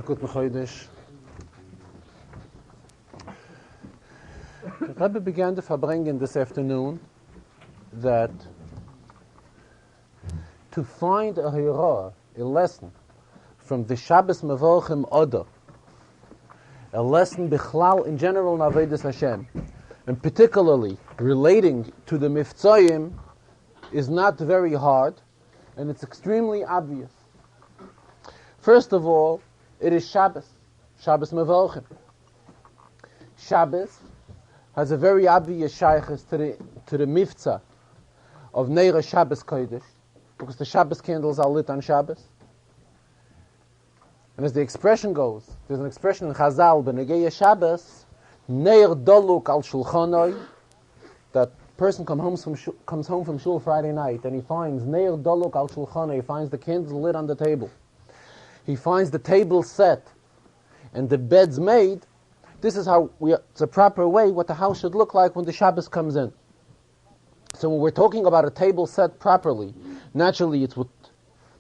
Guten Chodesh. The Rebbe began to Farbrengen this afternoon that to find a hira, a lesson from the Shabbos Mevorchim Oda, a lesson bichlal in general in Avodas Hashem, and particularly relating to the Miftzayim, is not very hard, and it's extremely obvious. First of all, it is Shabbos Mevorchim. Shabbos has a very obvious shaykhs to the Miftzah of Neira Shabbos Kodesh, because the Shabbos candles are lit on Shabbos. And as the expression goes, there's an expression in Chazal, B'negei Shabbos, Neir Doluk al Shulchanoi, that person comes home from shul Friday night, and he finds Neir Doluk al Shulchanoi, he finds the candles lit on the table. He finds the table set, and the bed's made. This is how it's a proper way what the house should look like when the Shabbos comes in. So when we're talking about a table set properly, naturally it's with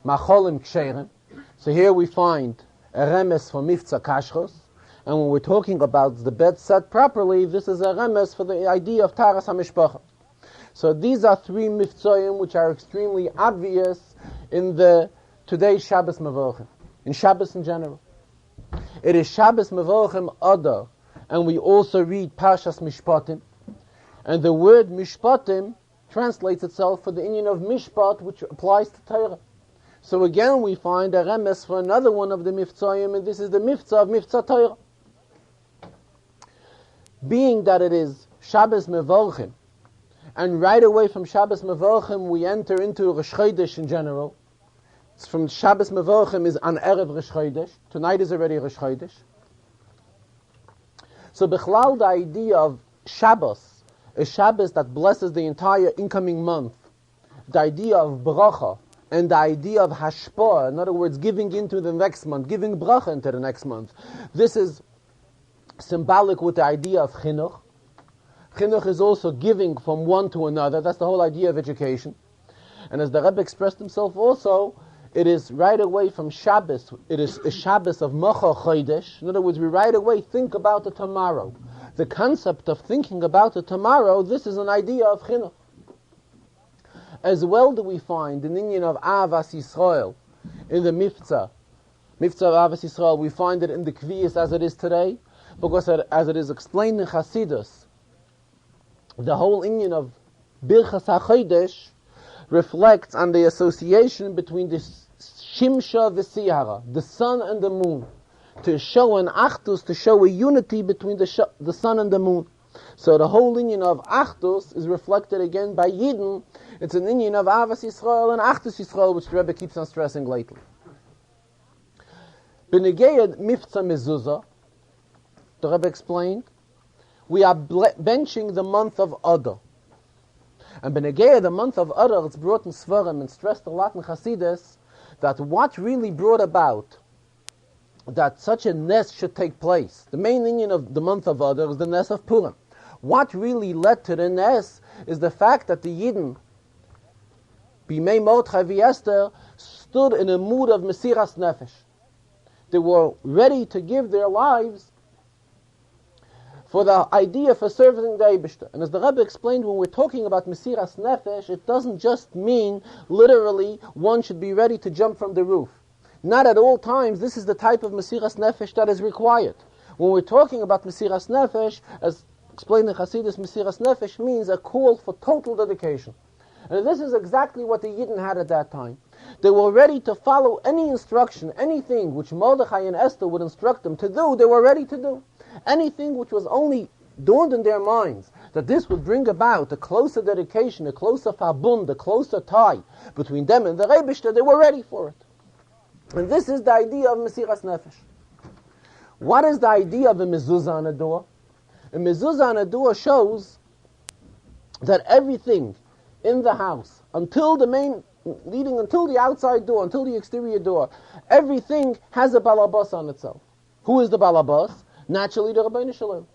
macholim ksherim. So here we find a remes for miftzah kashrus, and when we're talking about the bed set properly, this is a remes for the idea of taras hamishpacha. So these are three miftzayim which are extremely obvious in the today's Shabbos Mevorchim, in Shabbos in general. It is Shabbos Mevorchim Adar, and we also read Parshas Mishpatim, and the word Mishpatim translates itself for the union of Mishpat, which applies to Torah. So again we find a remes for another one of the Miftzayim, and this is the Miftzah of Miftzah Torah. Being that it is Shabbos Mevorchim, and right away from Shabbos Mevorchim we enter into Rosh Chodesh in general. It's from Shabbos Mevorchim is on Erev Rosh Chodesh. Tonight is already Rosh Chodesh. So Bechlal, the idea of Shabbos, a Shabbos that blesses the entire incoming month, the idea of bracha, and the idea of hashpah, in other words, giving into the next month, giving bracha into the next month. This is symbolic with the idea of chinuch. Chinuch is also giving from one to another. That's the whole idea of education. And as the Rebbe expressed himself also, it is right away from Shabbos. It is a Shabbos of Mocha Chodesh. In other words, we right away think about the tomorrow. The concept of thinking about the tomorrow, this is an idea of chinuch. As well do we find in the union of Avas Yisrael, in the Miftzah of Avas Yisrael, we find it in the Kviyas as it is today, because as it is explained in Chasidus, the whole union of Birchas HaChodesh reflects on the association between the Shimsha v'Siyara, the sun and the moon, to show an Achdus, to show a unity between the sun and the moon. So the whole union of Achdus is reflected again by Yidden. It's an union of Avas Yisrael and Achdus Yisrael, which the Rebbe keeps on stressing lately. B'negei Miftzah Mezuzah, the Rebbe explained, we are benching the month of Adar. And B'negei, the month of Adar, it's brought in Svarim and stressed a lot in Chasidus, that what really brought about that such a nes should take place. The main union of the month of Adar is the nes of Purim. What really led to the nes is the fact that the Yidden, Bimei Mordechai v'Esther, stood in a mood of Mesiras Nefesh. They were ready to give their lives for the idea for serving the Eibishter. And as the Rebbe explained, when we're talking about Mesiras Nefesh, it doesn't just mean literally one should be ready to jump from the roof. Not at all times. This is the type of Mesiras Nefesh that is required. When we're talking about Mesiras Nefesh, as explained in Chassidus, Mesiras Nefesh means a call for total dedication. And this is exactly what the Yidden had at that time. They were ready to follow any instruction, anything which Mordechai and Esther would instruct them to do, they were ready to do. Anything which was only dawned in their minds, that this would bring about a closer dedication, a closer farbund, a closer tie between them and the Eibishter, they were ready for it. And this is the idea of Mesiras Nefesh. What is the idea of a mezuzah on a door? A mezuzah on a door shows that everything in the house, until the outside door, until the exterior door, everything has a balabas on itself. Who is the balabas? Naturally, the Rabbeinu Shalom.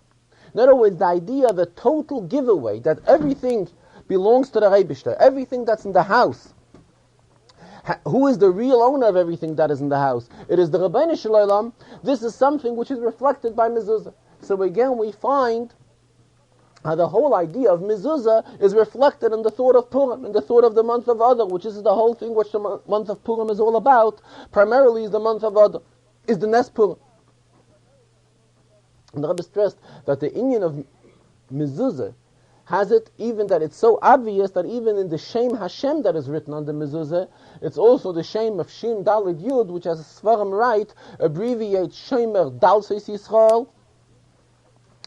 In other words, the idea of a total giveaway, that everything belongs to the Eibishter, everything that's in the house Who is the real owner of everything that is in the house? It is the Rabbeinu Shalom. This is something which is reflected by mezuzah. So again, we find how the whole idea of mezuzah is reflected in the thought of Purim, in the thought of the month of Adar, which is the whole thing which the month of Purim is all about. Primarily is the month of Adar, is the Nes Purim. And the Rebbe stressed that the inyan of mezuzah has it even that it's so obvious that even in the Shem Hashem that is written on the mezuzah, it's also the Shem of Shin Dalid Yud, which as Svarim write, abbreviates Shemer Dalseis Yisrael,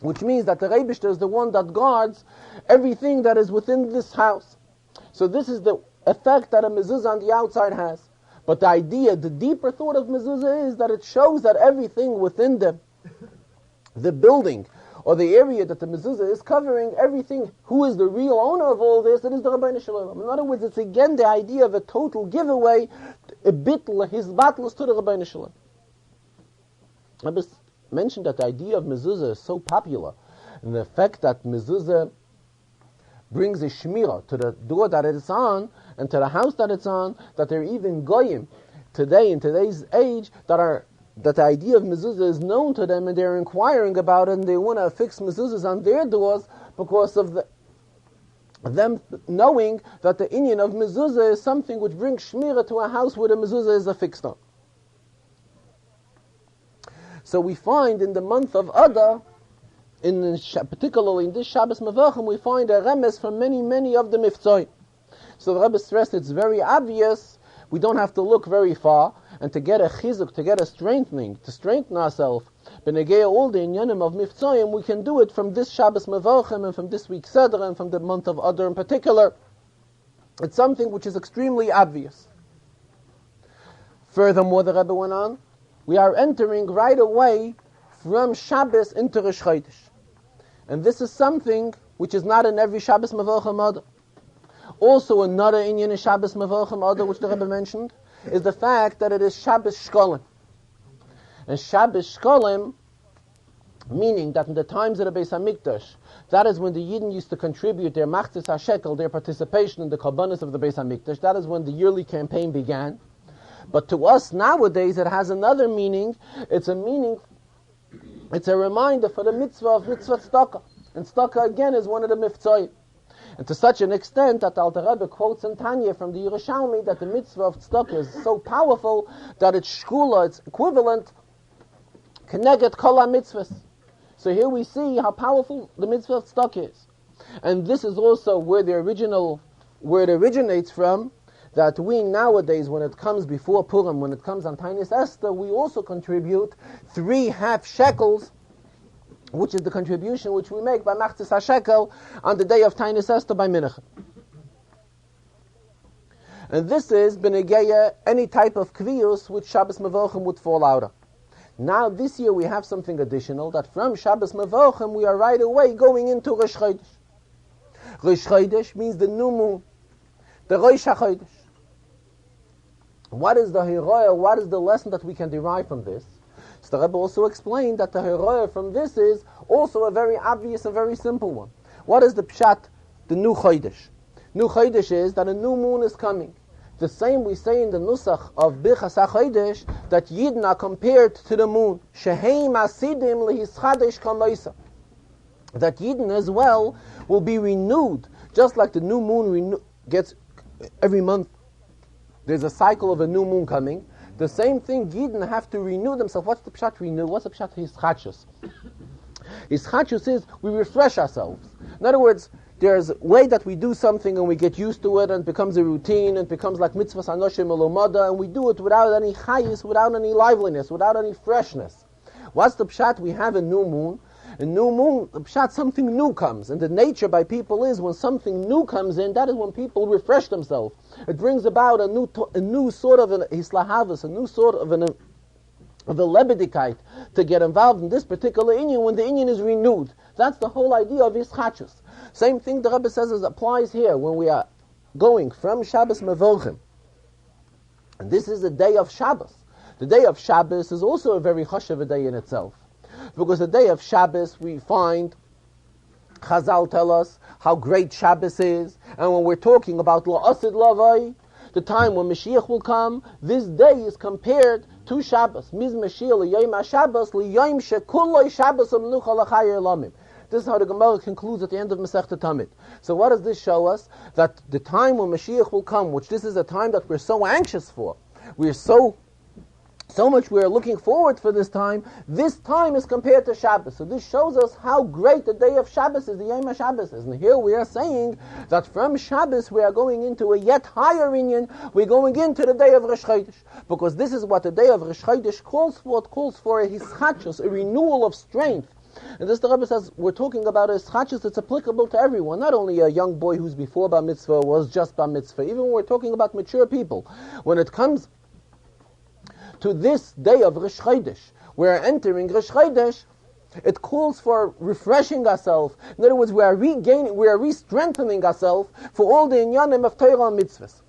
which means that the Rebishter is the one that guards everything that is within this house. So this is the effect that a mezuzah on the outside has. But the idea, the deeper thought of mezuzah is that it shows that everything within the building, or the area that the mezuzah is covering, everything, who is the real owner of all this? It is the Rabbeinu Shalom. In other words, it's again the idea of a total giveaway, a bitl, his battles to the Rabbeinu Shalom. I just mentioned that the idea of mezuzah is so popular, and the fact that mezuzah brings a shmirah to the door that it's on, and to the house that it's on, that there are even goyim today, in today's age, that the idea of mezuzah is known to them, and they're inquiring about it, and they want to affix mezuzahs on their doors because of them knowing that the inyan of mezuzah is something which brings shmirah to a house where the mezuzah is affixed on. So we find in the month of Adar, particularly in this Shabbos Mevachim, we find a remes from many of the Miftzoi. So the Rebbe stressed it's very obvious, we don't have to look very far, and to get a chizuk, to get a strengthening, to strengthen ourselves, b'negei all the inyanim of Miftzoyim, we can do it from this Shabbos Mevachim, and from this week's Seder, and from the month of Adar in particular. It's something which is extremely obvious. Furthermore, the Rebbe went on, we are entering right away from Shabbos into Rosh Chodesh. And this is something which is not in every Shabbos Mevachim Adar. Also another inyan in Shabbos Mevachim Adar, which the Rebbe mentioned, is the fact that it is Shabbos Shkolim. And Shabbos Shkolim, meaning that in the times of the Beis HaMikdash, that is when the Yidden used to contribute their machzis HaShekel, their participation in the Karbanos of the Beis HaMikdash. That is when the yearly campaign began. But to us nowadays, it has another meaning. It's a reminder for the mitzvah of mitzvah tzedakah. And tzedakah again is one of the mitzvahs. And to such an extent that Alter Rebbe quotes in Tanya from the Yerushalmi that the mitzvah of tzedakah is so powerful that it's shkula, it's equivalent, keneged kol ha-mitzvahs. So here we see how powerful the mitzvah of tzedakah is. And this is also where it originates from, that we nowadays, when it comes before Purim, when it comes on Tainis Esther, we also contribute 3.5 shekels, which is the contribution which we make by Machzis HaShekel on the day of Tainis Esther by Mincha. And this is B'negeya, any type of kviyus which Shabbos Mevachim would fall out of. Now this year we have something additional, that from Shabbos Mevachim we are right away going into Rosh Chodesh. Rosh Chodesh means the new moon, the Rosh HaChodesh. What is the Hiroya, what is the lesson that we can derive from this? So the Rebbe also explained that the Hiroya from this is also a very obvious and very simple one. What is the Pshat, the new Chodesh? New Chodesh is that a new moon is coming. The same we say in the Nusach of Birchas HaChodesh, that Yidden are compared to the moon. Sheheim asidim lehischadesh kamoisa. That Yidden as well will be renewed, just like the new moon gets every month. There's a cycle of a new moon coming. The same thing, Yidden have to renew themselves. What's the Pshat renew? What's the Pshat hischachus? Hischachus is we refresh ourselves. In other words, there's a way that we do something and we get used to it and it becomes a routine and it becomes like mitzvahs anoshim elomada, and we do it without any chayis, without any liveliness, without any freshness. What's the Pshat? We have a new moon. A new moon, the Pshat, something new comes. And the nature by people is when something new comes in, that is when people refresh themselves. It brings about a new sort of an hislahavas, a new sort of a lebedikite to get involved in this particular inyan when the inyan is renewed. That's the whole idea of hischachus. Same thing the Rebbe says applies here when we are going from Shabbos Mevorchim. And this is the day of Shabbos. The day of Shabbos is also a very chashuv day in itself. Because the day of Shabbos we find Chazal tell us how great Shabbos is, and when we're talking about La'asid Lavai, the time when Mashiach will come, this day is compared to Shabbos. Miz Mashiach liyom HaShabbos liyom shekuloi Shabbos u'menucha l'chayei olamim. This is how the Gemara concludes at the end of Masechta Tamid. So what does this show us? That the time when Mashiach will come, which this is a time that we're so anxious for, we're so much we're looking forward for this time is compared to Shabbos. So this shows us how great the day of Shabbos is, the Yom HaShabbos is. And here we are saying that from Shabbos we are going into a yet higher inyan, we're going into the day of Rosh Chodesh. Because this is what the day of Rosh Chodesh calls for. It calls for a hischachus, a renewal of strength. And this the Rebbe says, we're talking about a hischachus that's applicable to everyone, not only a young boy who's before Bar Mitzvah was just Bar Mitzvah, even when we're talking about mature people. When it comes to this day of Rosh Chodesh, we're entering Rosh Chodesh, it calls for refreshing ourselves. In other words, we are re-strengthening ourselves for all the inyanim of Torah and mitzvahs.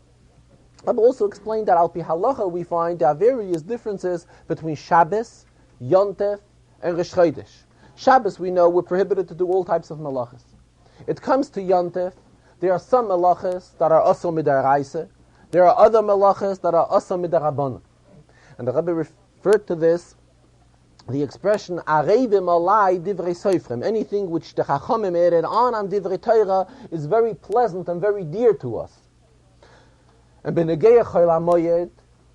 I've also explained that Al Pi Halacha we find there are various differences between Shabbos, Yontef, and Rosh Chodesh. Shabbos, we know, we're prohibited to do all types of malachas. It comes to Yontef, there are some malachas that are asur midaraisa, there are other malachas that are asur midarabbanan. And the Rebbe referred to this, the expression "Arei b'malai divrei soifrim." Anything which the Chachamim added on divrei Torah is very pleasant and very dear to us. And b'negei chol hamoyed,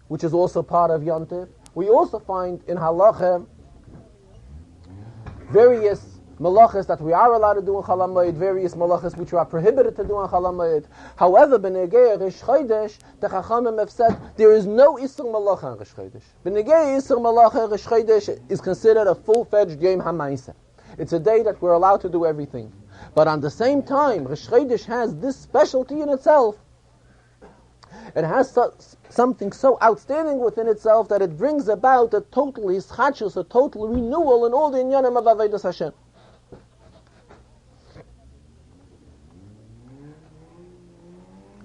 which is also part of Yontif, we also find in Halacha various malachas that we are allowed to do in Chol HaMoed, various malachas which we are prohibited to do in Chol HaMoed. However, b'negei Rosh Chodesh, the Chachamim have said there is no Isur Malacha in Rosh Chodesh. B'negei Isur Malacha, Rosh Chodesh is considered a full-fledged Yom HaMaaseh. It's a day that we're allowed to do everything. But on the same time, Rosh Chodesh has this specialty in itself. It has something so outstanding within itself that it brings about a total hischachus, a total renewal in all the inyanim of Avodas Hashem.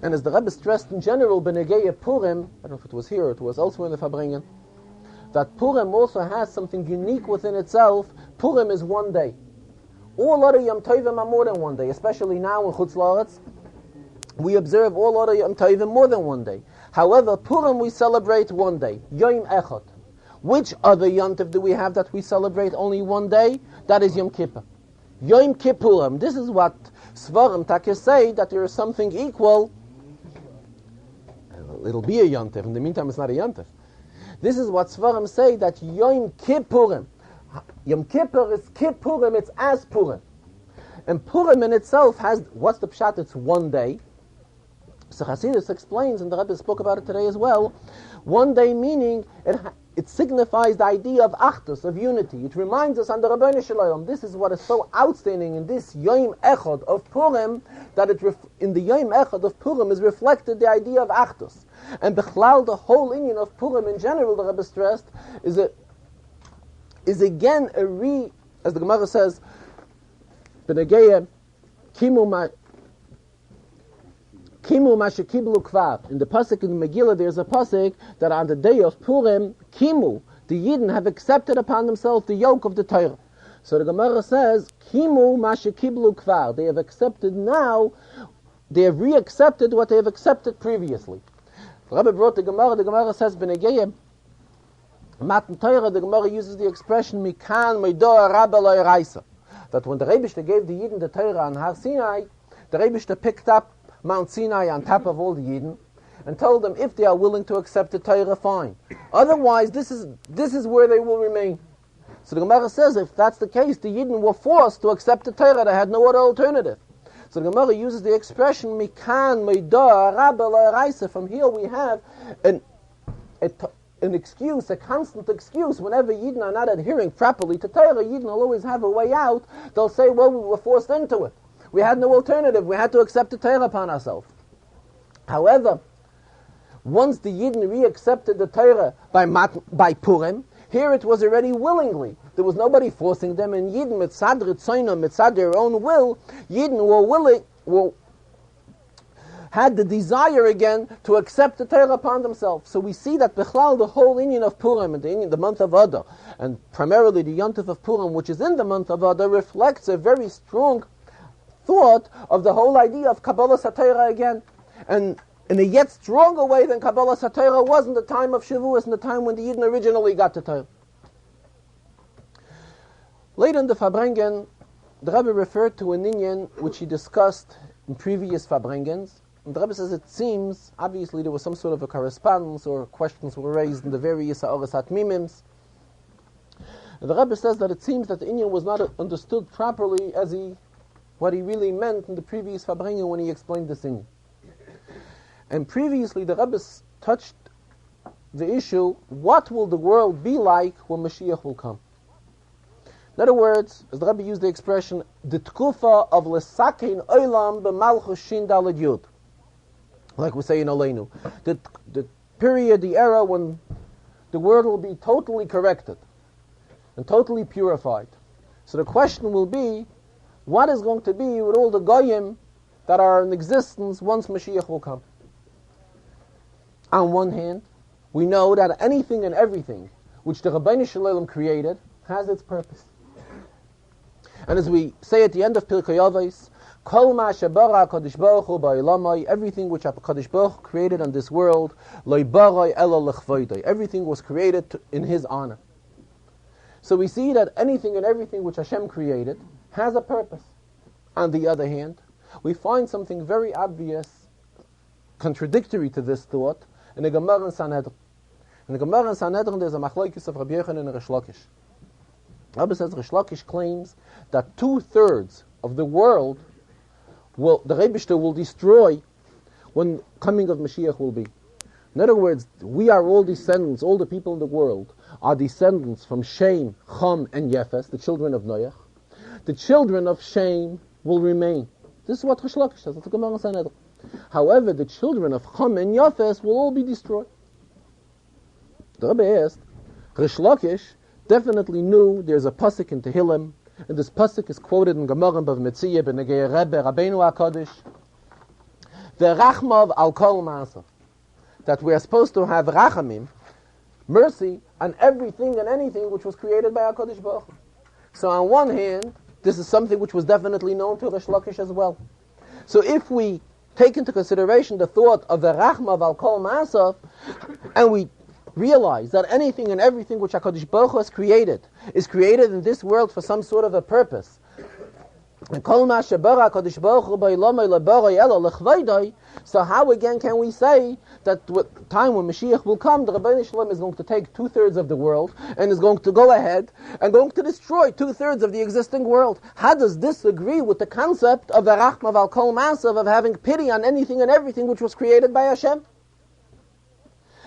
And as the Rebbe stressed in general, B'negei Purim, I don't know if it was here or it was elsewhere in the Farbrengen, that Purim also has something unique within itself. Purim is one day. All other Yom Tovim are more than one day, especially now in Chutz La'aretz. We observe all other Yom Tovim more than one day. However, Purim we celebrate one day, Yom Echad. Which other Yom Tov do we have that we celebrate only one day? That is Yom Kippur. Yom Kippurim. This is what Svarim Takis say, that there is something equal. It'll be a Yom Tov. In the meantime, it's not a Yom Tov. This is what Svarim say, that Yom Kippurim. Yom Kippur is Kippurim, it's as Purim. And Purim in itself has, what's the pshat? It's one day. So Hasidus explains, and the Rebbe spoke about it today as well, one day meaning it signifies the idea of achdus, of unity. It reminds us under Rabbeinu Shalom, this is what is so outstanding in this Yom Echad of Purim, that in the Yom Echad of Purim is reflected the idea of achdus. And Bechlal, the whole inyan of Purim in general, the Rebbe stressed, is again as the Gemara says, B'negei Kimu Mashakiblu Kvar. In the pasuk in the Megillah, there's a pasuk that on the day of Purim, Kimu, the Yidden have accepted upon themselves the yoke of the Torah. So the Gemara says, Kimu Mashakiblu Kvar. They have accepted now, they have re-accepted what they have accepted previously. The Rebbe brought the Gemara says, B'negei Matan Torah, the Gemara uses the expression, Mikan Meidoa Rabba Lo Yeraisa. That when the Rebbe gave the Yidden the Torah on Har Sinai, the Rebbe picked up Mount Sinai on top of all the Yidden and told them if they are willing to accept the Torah, fine. Otherwise, this is where they will remain. So the Gemara says if that's the case, the Yidden were forced to accept the Torah. They had no other alternative. So the Gemara uses the expression Mikan Meidah Rabba Lo Yeraisa. From here we have an excuse, a constant excuse. Whenever Yidden are not adhering properly to Torah, Yidden will always have a way out. They'll say, well, we were forced into it. We had no alternative. We had to accept the Torah upon ourselves. However, once the Yidden re-accepted the Torah by Purim, here it was already willingly. There was nobody forcing them, and Yidden mitzad ritzono, mitzad their own will, Yidden had the desire again to accept the Torah upon themselves. So we see that Bechlal, the whole inyan of Purim, and the month of Adar, and primarily the Yontif of Purim, which is in the month of Adar, reflects a very strong thought of the whole idea of Kabbalah Satira again. And in a yet stronger way than Kabbalah Torah was in the time of Shavuos, in the time when the Yidden originally got the Torah. Later in the Farbrengen, the Rebbe referred to an inyan which he discussed in previous Farbrengens. And the Rebbe says it seems, obviously there was some sort of a correspondence or questions were raised in the various Ha'oras HaTmimims. And the Rebbe says that it seems that the inyan was not understood properly as what he really meant in the previous Farbrengen when he explained this inyan. And previously the Rebbe touched the issue, what will the world be like when Mashiach will come? In other words, as the Rebbe used the expression, the tkufa of lesakein olam b'malchus shin daled yud, like we say in Aleinu, the period, the era when the world will be totally corrected and totally purified. So the question will be, what is going to be with all the goyim that are in existence once Mashiach will come? On one hand, we know that anything and everything which the Rabbeinu Shalom created has its purpose. And as we say at the end of Pirkei Avos, Kol ma shebara HaKadosh Baruch Hu ba'olamai, everything which HaKadosh Baruch Hu created on this world, lo barai ela lechvoidai, everything was created in His honor. So we see that anything and everything which Hashem created has a purpose. On the other hand, we find something very obvious, contradictory to this thought, in the Gemara in Sanhedrin. In the Gemara in Sanhedrin, there's a machlokes of Rabbi Yochanan and Rish Lakish. Rabbi says Rish Lakish claims that 2/3 of the world the Rebishter will destroy when coming of Mashiach will be. In other words, we are all descendants, all the people in the world are descendants from Shem, Cham, and Yefes, the children of Noach. The children of Shem will remain. This is what Rish Lakish says. That's the Gemara in Sanhedrin. However, the children of Cham and Yefes will all be destroyed. The Rebbe asked, Rish Lakish definitely knew there's a pasuk in Tehillim, and this pasuk is quoted in Gemara Bav Metzia B'Negei Rebbe Rabbeinu HaKadosh, V'rachmav al kol ma'asav, that we are supposed to have rachamim, mercy, on everything and anything which was created by HaKadosh Baruch Hu. So on one hand, this is something which was definitely known to Rish Lakish as well. So if we take into consideration the thought of the rachmav al kol ma'asav, and we realize that anything and everything which HaKadosh Baruch Hu has created is created in this world for some sort of a purpose. And kol ma shebara HaKadosh Baruch Hu ba'olamai lebarai ela lechvoidai, so how again can we say that the time when Mashiach will come, the Rabbeinu Shalom is going to take 2/3 of the world and is going to go ahead and going to destroy 2/3 of the existing world? How does this agree with the concept of the Rachmav al Kol Masav, of having pity on anything and everything which was created by Hashem?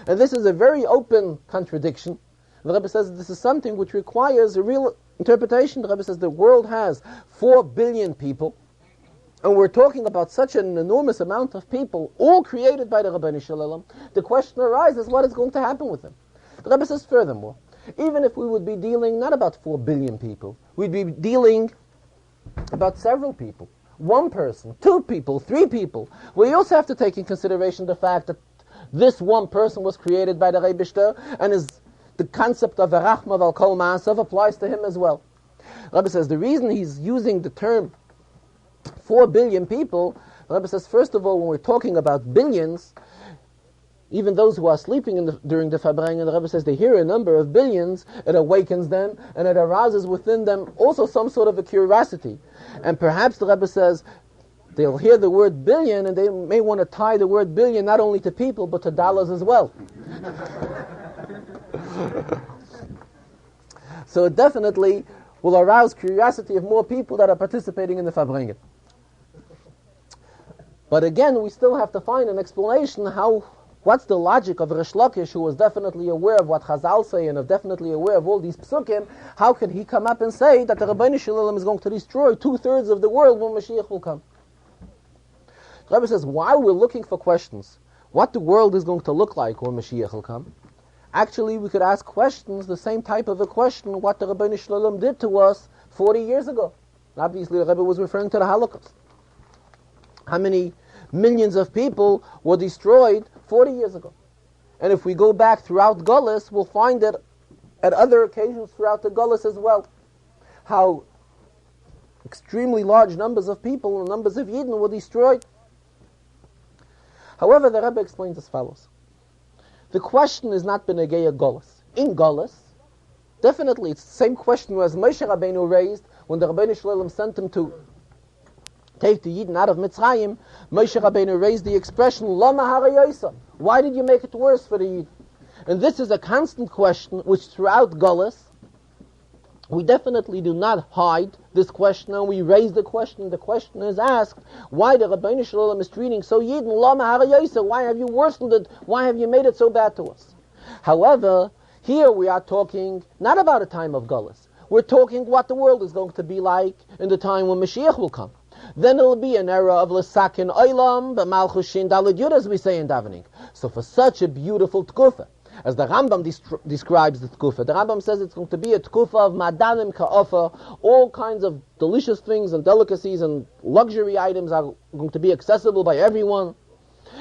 And this is a very open contradiction. The Rebbe says this is something which requires a real interpretation. The Rebbe says the world has 4 billion people, and we're talking about such an enormous amount of people, all created by the Rabbeinu Shalom. The question arises, what is going to happen with them? The Rebbe says furthermore, even if we would be dealing not about 4 billion people, we'd be dealing about several people. 1 person, 2 people, 3 people. We also have to take in consideration the fact that this 1 person was created by the Rebishter, and the concept of Rachmav al Kol Ma'asav applies to him as well. Rebbe says the reason he's using the term 4 billion people, Rebbe says first of all, when we're talking about billions, even those who are sleeping during the Farbrengen, the Rebbe says they hear a number of billions, it awakens them, and it arouses within them also some sort of a curiosity. And perhaps the Rebbe says they'll hear the word billion, and they may want to tie the word billion not only to people, but to dollars as well. So it definitely will arouse curiosity of more people that are participating in the Farbrengen. But again, we still have to find an explanation what's the logic of Rish Lakish, who was definitely aware of what Chazal say and definitely aware of all these psukim. How can he come up and say that the Rabbeinu Shalom is going to destroy 2/3 of the world when Mashiach will come? The Rebbe says, while we're looking for questions, what the world is going to look like when Mashiach will come, actually we could ask questions, the same type of a question, what the Rabbeinu Shalom did to us 40 years ago. Obviously the Rebbe was referring to the Holocaust. How many millions of people were destroyed 40 years ago? And if we go back throughout Gullus, we'll find that at other occasions throughout the Gullus as well, how extremely large numbers of people and numbers of Yidden were destroyed. However, the Rebbe explains as follows. The question is not B'negeya Golas. In Golas, definitely it's the same question as Moshe Rabbeinu raised when the Rabbeinu Shalom sent him to take the Yidden out of Mitzrayim. Moshe Rabbeinu raised the expression, Lama Harayosa. Why did you make it worse for the Yidden? And this is a constant question which throughout Golas, we definitely do not hide this question, and we raise the question. The question is asked, why the Rabbeinu Shalom is treating so Yidden, Lama Harayosa? Why have you worsened it? Why have you made it so bad to us? However, here we are talking not about a time of Golas. We're talking what the world is going to be like in the time when Mashiach will come. Then it'll be an era of L'sakin Olam, B'malchus Shin Daled Yud, as we say in davening. So for such a beautiful tkufa, as the Rambam describes the tkufa, the Rambam says it's going to be a tkufa of madanim ka'ofa, all kinds of delicious things and delicacies and luxury items are going to be accessible by everyone.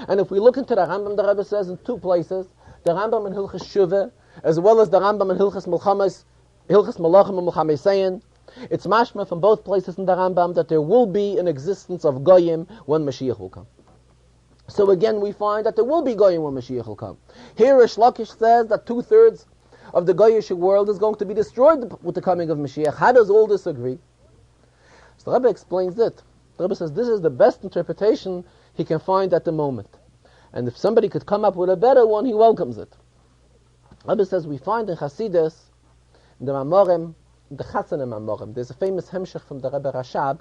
And if we look into the Rambam, the Rebbe says in two places, the Rambam in Hilchas Shuvah, as well as the Rambam in Hilchas Malachim and Mulchamesein, it's mashma from both places in the Rambam that there will be an existence of Goyim when Mashiach will come. So again, we find that there will be Goyim when Mashiach will come. Here, Rish Lakish says that 2/3 of the Goyish world is going to be destroyed with the coming of Mashiach. How does all this agree? So the Rebbe explains it. The Rebbe says this is the best interpretation he can find at the moment. And if somebody could come up with a better one, he welcomes it. The Rebbe says we find in Hasidus, in the Mamorim, the Chatzanim Amorim, there's a famous hemshech from the Rebbe Rashab,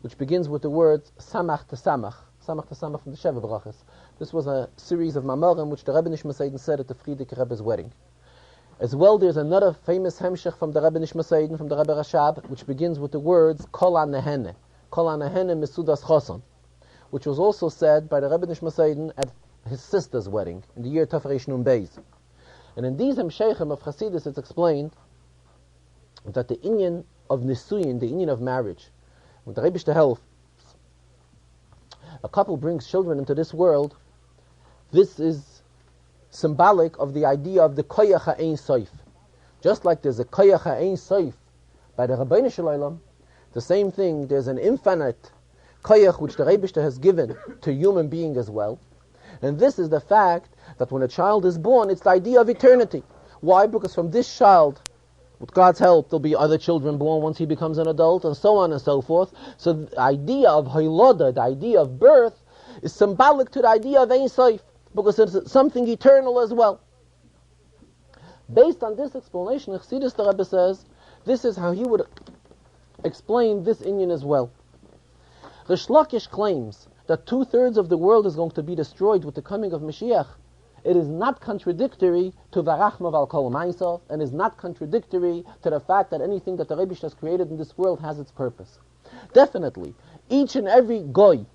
which begins with the words Samach to Samach from the Sheva Brachas. This was a series of Mamorim which the Rebbe Nishmaseiden said at the Frierdiker Rebbe's wedding. As well, there's another famous hemshech from the Rebbe Nishmaseiden, from the Rebbe Rashab, which begins with the words Kol HaNehene Mesudas Choson, which was also said by the Rebbe Nishmaseiden at his sister's wedding in the year Tafresh Nun Beis. And in these hemshechim of Hasidus, it's explained that the inyan of Nisuyin, the inyan of marriage, when the Rebbe helps, a couple brings children into this world, this is symbolic of the idea of the Koyach HaEin Sof. Just like there's a Koyach HaEin Sof by the Rabbeinu Shalom, the same thing, there's an infinite Koyach which the Rebbe has given to human being as well. And this is the fact that when a child is born, it's the idea of eternity. Why? Because from this child, with God's help, there'll be other children born once he becomes an adult, and so on and so forth. So the idea of Hayloda, the idea of birth, is symbolic to the idea of Ein Sof, because it's something eternal as well. Based on this explanation, Chassidus the Rebbe says, this is how he would explain this inyan as well. Rish Lakish claims that 2/3 of the world is going to be destroyed with the coming of Mashiach. It is not contradictory to Varachma Val Kol Ma'asav, and is not contradictory to the fact that anything that the Rebbe has created in this world has its purpose. Definitely, each and every goy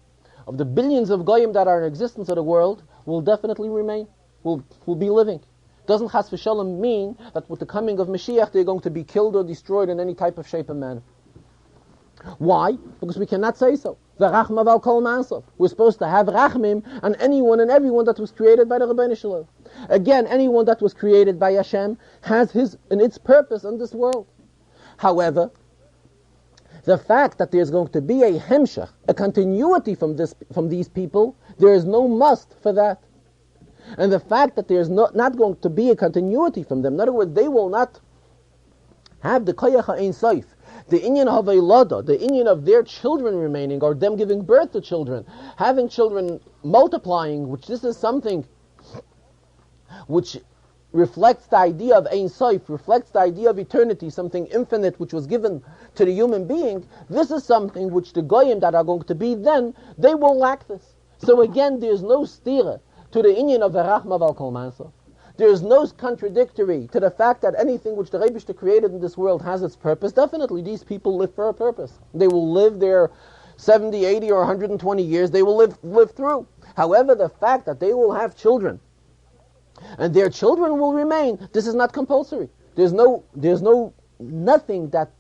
of the billions of goyim that are in existence of the world will definitely remain, will be living. Doesn't Chas v'Shalom mean that with the coming of Mashiach they're going to be killed or destroyed in any type of shape and manner. Why? Because we cannot say so. V'rachma val kol ma'asav. We're supposed to have rachmim on anyone and everyone that was created by the Rabbeinu Shalom. Again, anyone that was created by Hashem has his and its purpose in this world. However, the fact that there's going to be a hemshach, a continuity from these people, there is no must for that. And the fact that there's not going to be a continuity from them, in other words, they will not have the koyach ha'ein sof, the inyan of Eiloda, the inyan of their children remaining, or them giving birth to children, having children multiplying, which this is something which reflects the idea of Ein Sof, reflects the idea of eternity, something infinite which was given to the human being. This is something which the goyim that are going to be then, they will lack this. So again, there's no stira to the inyan of Verachma Val Kol Ma'asav. There is no contradictory to the fact that anything which the Rebbe created in this world has its purpose. Definitely, these people live for a purpose. They will live their 70, 80, or 120 years. They will live through. However, the fact that they will have children and their children will remain, this is not compulsory. There's nothing that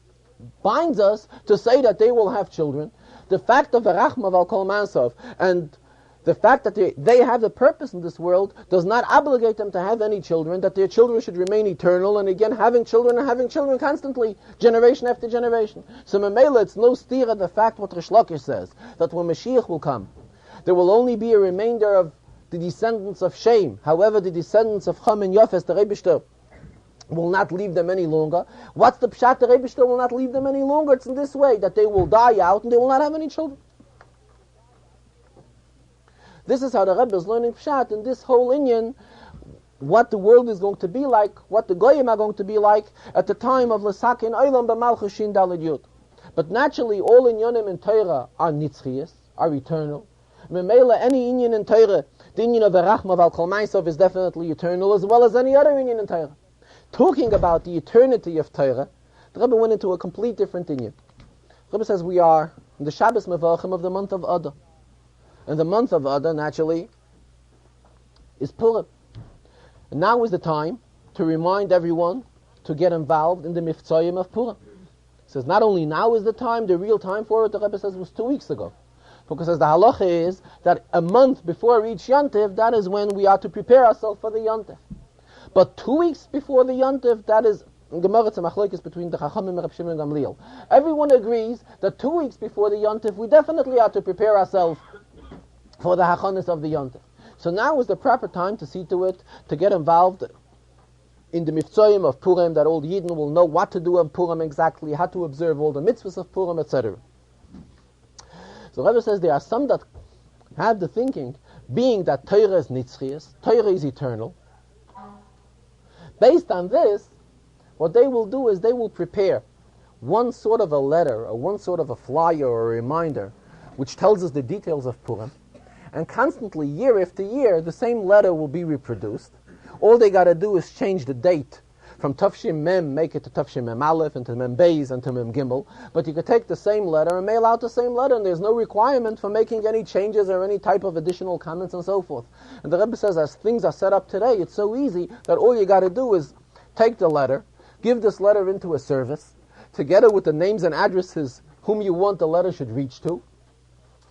binds us to say that they will have children. The fact of Verachma Val Kol Ma'asav and the fact that they have a purpose in this world does not obligate them to have any children, that their children should remain eternal, and again, having children constantly, generation after generation. So Memela, it's no stira the fact what Rish Lakish says, that when Mashiach will come, there will only be a remainder of the descendants of Shem. However, the descendants of Cham and Yafes, the Rebishter, will not leave them any longer. What's the pshat? The Rebishter will not leave them any longer. It's in this way, that they will die out and they will not have any children. This is how the Rebbe is learning pshat in this whole inyan, what the world is going to be like, what the Goyim are going to be like at the time of Lesakin Olam b'Malchus Shin Daled Yud. But naturally, all inyanim in Torah are nitzchias, are eternal. Memela, any inyan in Torah, the inyan of Erachma Val Kol Ma'asav is definitely eternal, as well as any other inyan in Torah. Talking about the eternity of Torah, the Rebbe went into a complete different inyan. The Rebbe says we are in the Shabbos Mevachim of the month of Adar. And the month of Adar, naturally, is Purim. And now is the time to remind everyone to get involved in the Miftzayim of Purim. He says not only now is the time, the real time for it, the Rebbe says, was 2 weeks ago. Because as the halacha is that a month before each Yontif, that is when we are to prepare ourselves for the Yontif. But 2 weeks before the Yontif, that is in Gemara, it's a machlokes between the Chachamim and Reb Shimon and Gamliel. Everyone agrees that 2 weeks before the Yontif, we definitely are to prepare ourselves for the hachanis of the Yontif. So now is the proper time to see to it, to get involved in the Miftzayim of Purim, that all Yidden will know what to do on Purim exactly, how to observe all the mitzvahs of Purim, etc. So Rebbe says there are some that have the thinking, being that Torah is nitzchias, Torah is eternal. Based on this, what they will do is they will prepare one sort of a letter, or one sort of a flyer or a reminder, which tells us the details of Purim. And constantly, year after year, the same letter will be reproduced. All they got to do is change the date from Tafshim Mem, make it to Tafshim Mem Aleph, and to Mem Beis, and to Mem Gimel. But you could take the same letter and mail out the same letter, and there's no requirement for making any changes or any type of additional comments and so forth. And the Rebbe says, as things are set up today, it's so easy that all you got to do is take the letter, give this letter into a service, together with the names and addresses whom you want the letter should reach to.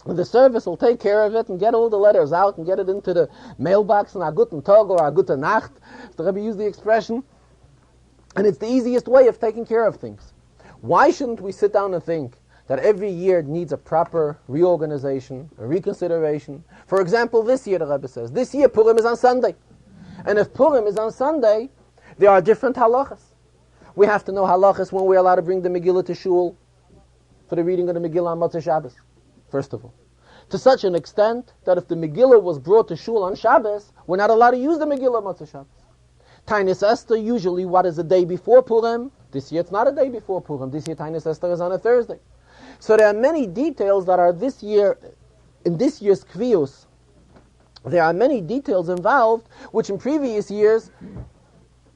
And the service will take care of it and get all the letters out and get it into the mailbox and a guten Tag or a gute Nacht. The Rebbe used the expression. And it's the easiest way of taking care of things. Why shouldn't we sit down and think that every year needs a proper reorganization, a reconsideration? For example, this year, the Rebbe says, this year Purim is on Sunday. And if Purim is on Sunday, there are different halachas. We have to know halachas when we're allowed to bring the Megillah to shul for the reading of the Megillah on Motzei Shabbos. First of all, to such an extent that if the Megillah was brought to shul on Shabbos, we're not allowed to use the Megillah on Motzei Shabbos. Tainis Esther, usually what is the day before Purim? This year it's not a day before Purim. This year Tainis Esther is on a Thursday. So there are many details that are this year, in this year's Kvius, there are many details involved which in previous years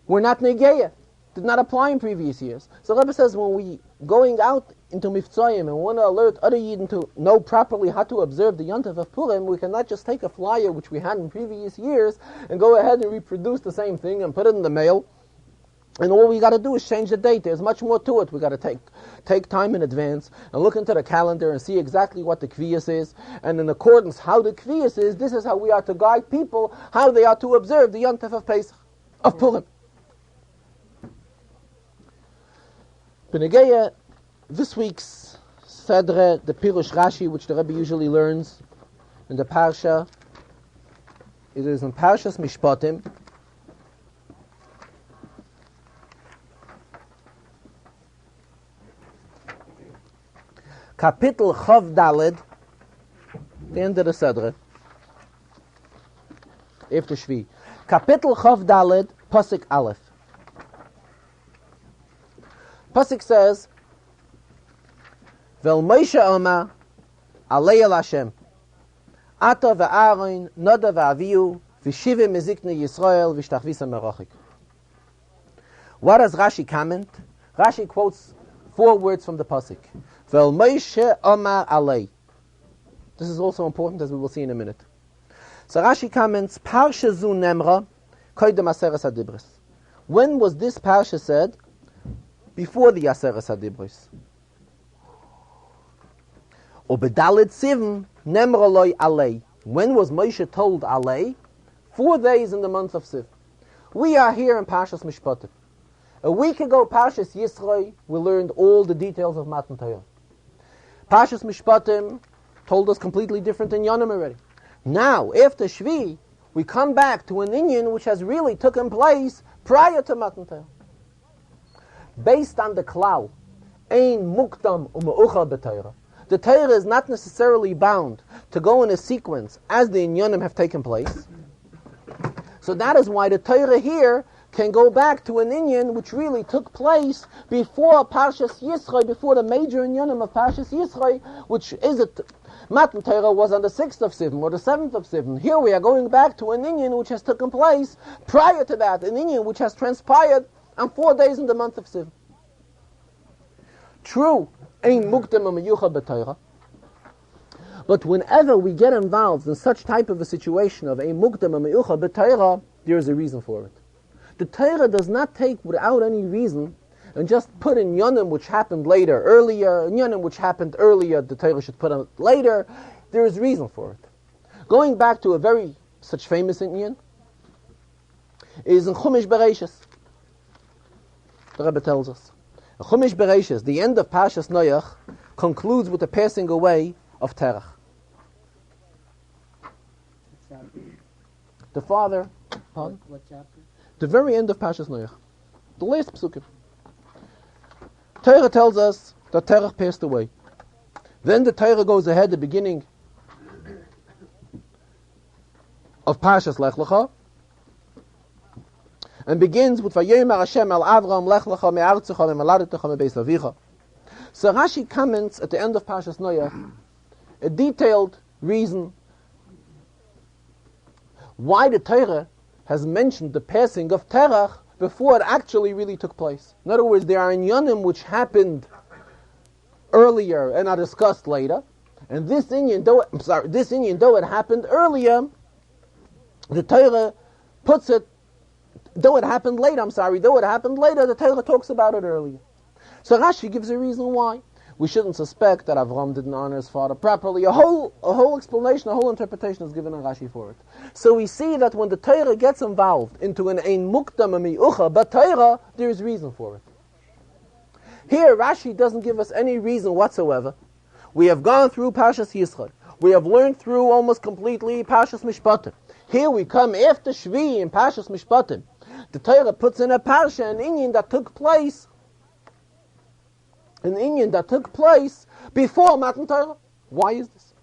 were not Negeya, did not apply in previous years. So Rebbe says when we going out into Miftzayim and want to alert other Yidden to know properly how to observe the Yontif of Purim, we cannot just take a flyer which we had in previous years and go ahead and reproduce the same thing and put it in the mail. And all we got to do is change the date. There's much more to it. We got to take time in advance and look into the calendar and see exactly what the Kviyas is. And in accordance how the Kviyas is, this is how we are to guide people, how they are to observe the Yontif of Pesach, of Purim. Benegeya, this week's Sedre, the Pirush Rashi, which the Rebbe usually learns in the Parsha, it is in Parshas Mishpatim. Kapitel Chav Daled, the end of the Sedre, after Shvi. Kapitel Chav Daled, Pasuk Aleph. Pasuk says, Vel Moshe Omer, Alei El Hashem, Ata ve'Aaron, Noda ve'Avihu, v'Shive mezikne Yisrael, v'Shtachvisa merachik. What does Rashi comment? Rashi quotes 4 words from the Pasuk. Vel Moshe Omer Alei. This is also important, as we will see in a minute. So Rashi comments, Parsha zu nemra, koydem Aseres HaDibros. When was this Parsha said? Before the Aseres HaDibros. Obedaled Sivan nemra loy alei. When was Moshe told alei? 4 days in the month of Siv. We are here in Parshas Mishpatim. A week ago, Parshas Yisroi, we learned all the details of Matan Torah. Parshas Mishpatim told us completely different than Yonim already. Now, after Shvi, we come back to an inyan which has really taken place prior to Matan Torah. Based on the klal, ein mukdam u'meuchar b'Torah. The Torah is not necessarily bound to go in a sequence as the inyanim have taken place. So that is why the Torah here can go back to an inyan which really took place before Parshas Yisro, before the major inyanim of Parshas Yisro, which is it. Matan Torah was on the 6th of Sivan or the 7th of Sivan. Here we are going back to an inyan which has taken place prior to that, an inyan which has transpired on 4 days in the month of Sivan. True, ein mukdam u'meyuchad b'Torah. But whenever we get involved in such type of a situation of ein mukdam u'meyuchad b'Torah, there is a reason for it. The Torah does not take without any reason and just put in yonim which happened later, earlier, and yonim which happened earlier, the Torah should put on later. There is reason for it. Going back to a very such famous inyan is in Chumash Bereishis. The Rebbe tells us. In Chumash Bereishis, the end of Parshas Noach concludes with the passing away of Terach. The father, what chapter? The very end of Parshas Noach, the last psukim. Torah tells us that Terach passed away. Then the Torah goes ahead, the beginning of Parshas Lech Lecha, and begins with Vayomer Hashem al Avram Lech Lecha me'artzecha me'moladetecha me'beis avicha. So Rashi comments at the end of Parshas Noach a detailed reason why the Torah has mentioned the passing of Terach before it actually really took place. In other words, there are inyanim which happened earlier and are discussed later, and this inyan, though it happened earlier, the Torah puts it, though it happened later, the Torah talks about it earlier. So Rashi gives a reason why. We shouldn't suspect that Avram didn't honor his father properly. A whole explanation, a whole interpretation is given in Rashi for it. So we see that when the Torah gets involved into an ein mukdam u'meyuchad b'Torah, there is reason for it. Here, Rashi doesn't give us any reason whatsoever. We have gone through Parshas Yisro. We have learned through almost completely Parshas Mishpatim. Here we come after Shvi in Parshas Mishpatim. The Torah puts in a parsha, an inyan that took place before Matan Torah. Why is this?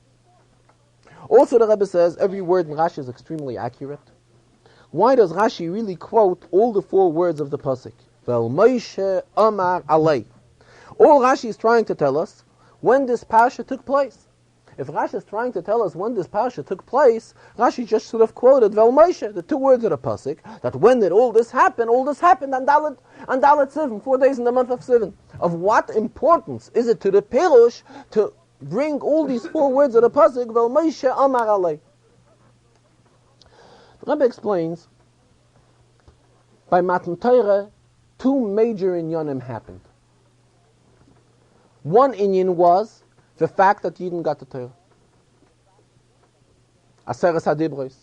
Also, the Rebbe says every word in Rashi is extremely accurate. Why does Rashi really quote all the 4 words of the pasuk? Vel Moshe Amar Alei. All Rashi is trying to tell us when this parsha took place. If Rashi is trying to tell us when this parsha took place, Rashi just should have quoted Vel Moshe, the 2 words of the pasuk, that when did all this happen on Dalet Sivan, 4 days in the month of Sivan. Of what importance is it to the Pirush to bring all these 4 words of the pasuk, Vel Moshe Amar Alei? The Rebbe explains, by Matan Torah, 2 major inyanim happened. One inyan was the fact that Yidden got the Torah. Aseres HaDibros.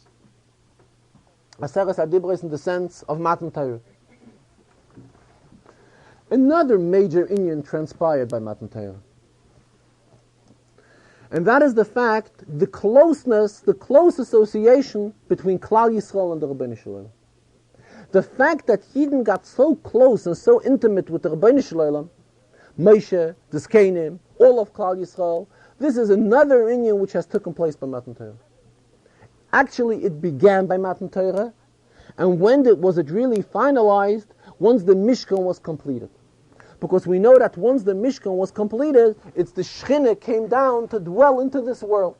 Aseres HaDibros in the sense of Matan Torah. Another major inyan transpired by Matan Torah. And that is the fact, the close association between Klal Yisrael and the Rebbeinu Shalom. The fact that Yidden got so close and so intimate with the Rebbeinu Shalom, Moshe, the Zkenim, all of Klal Yisrael, this is another inyan which has taken place by Matan Torah. Actually, it began by Matan Torah, and when was it really finalized? Once the Mishkan was completed. Because we know that once the Mishkan was completed, it's the Shechina came down to dwell into this world.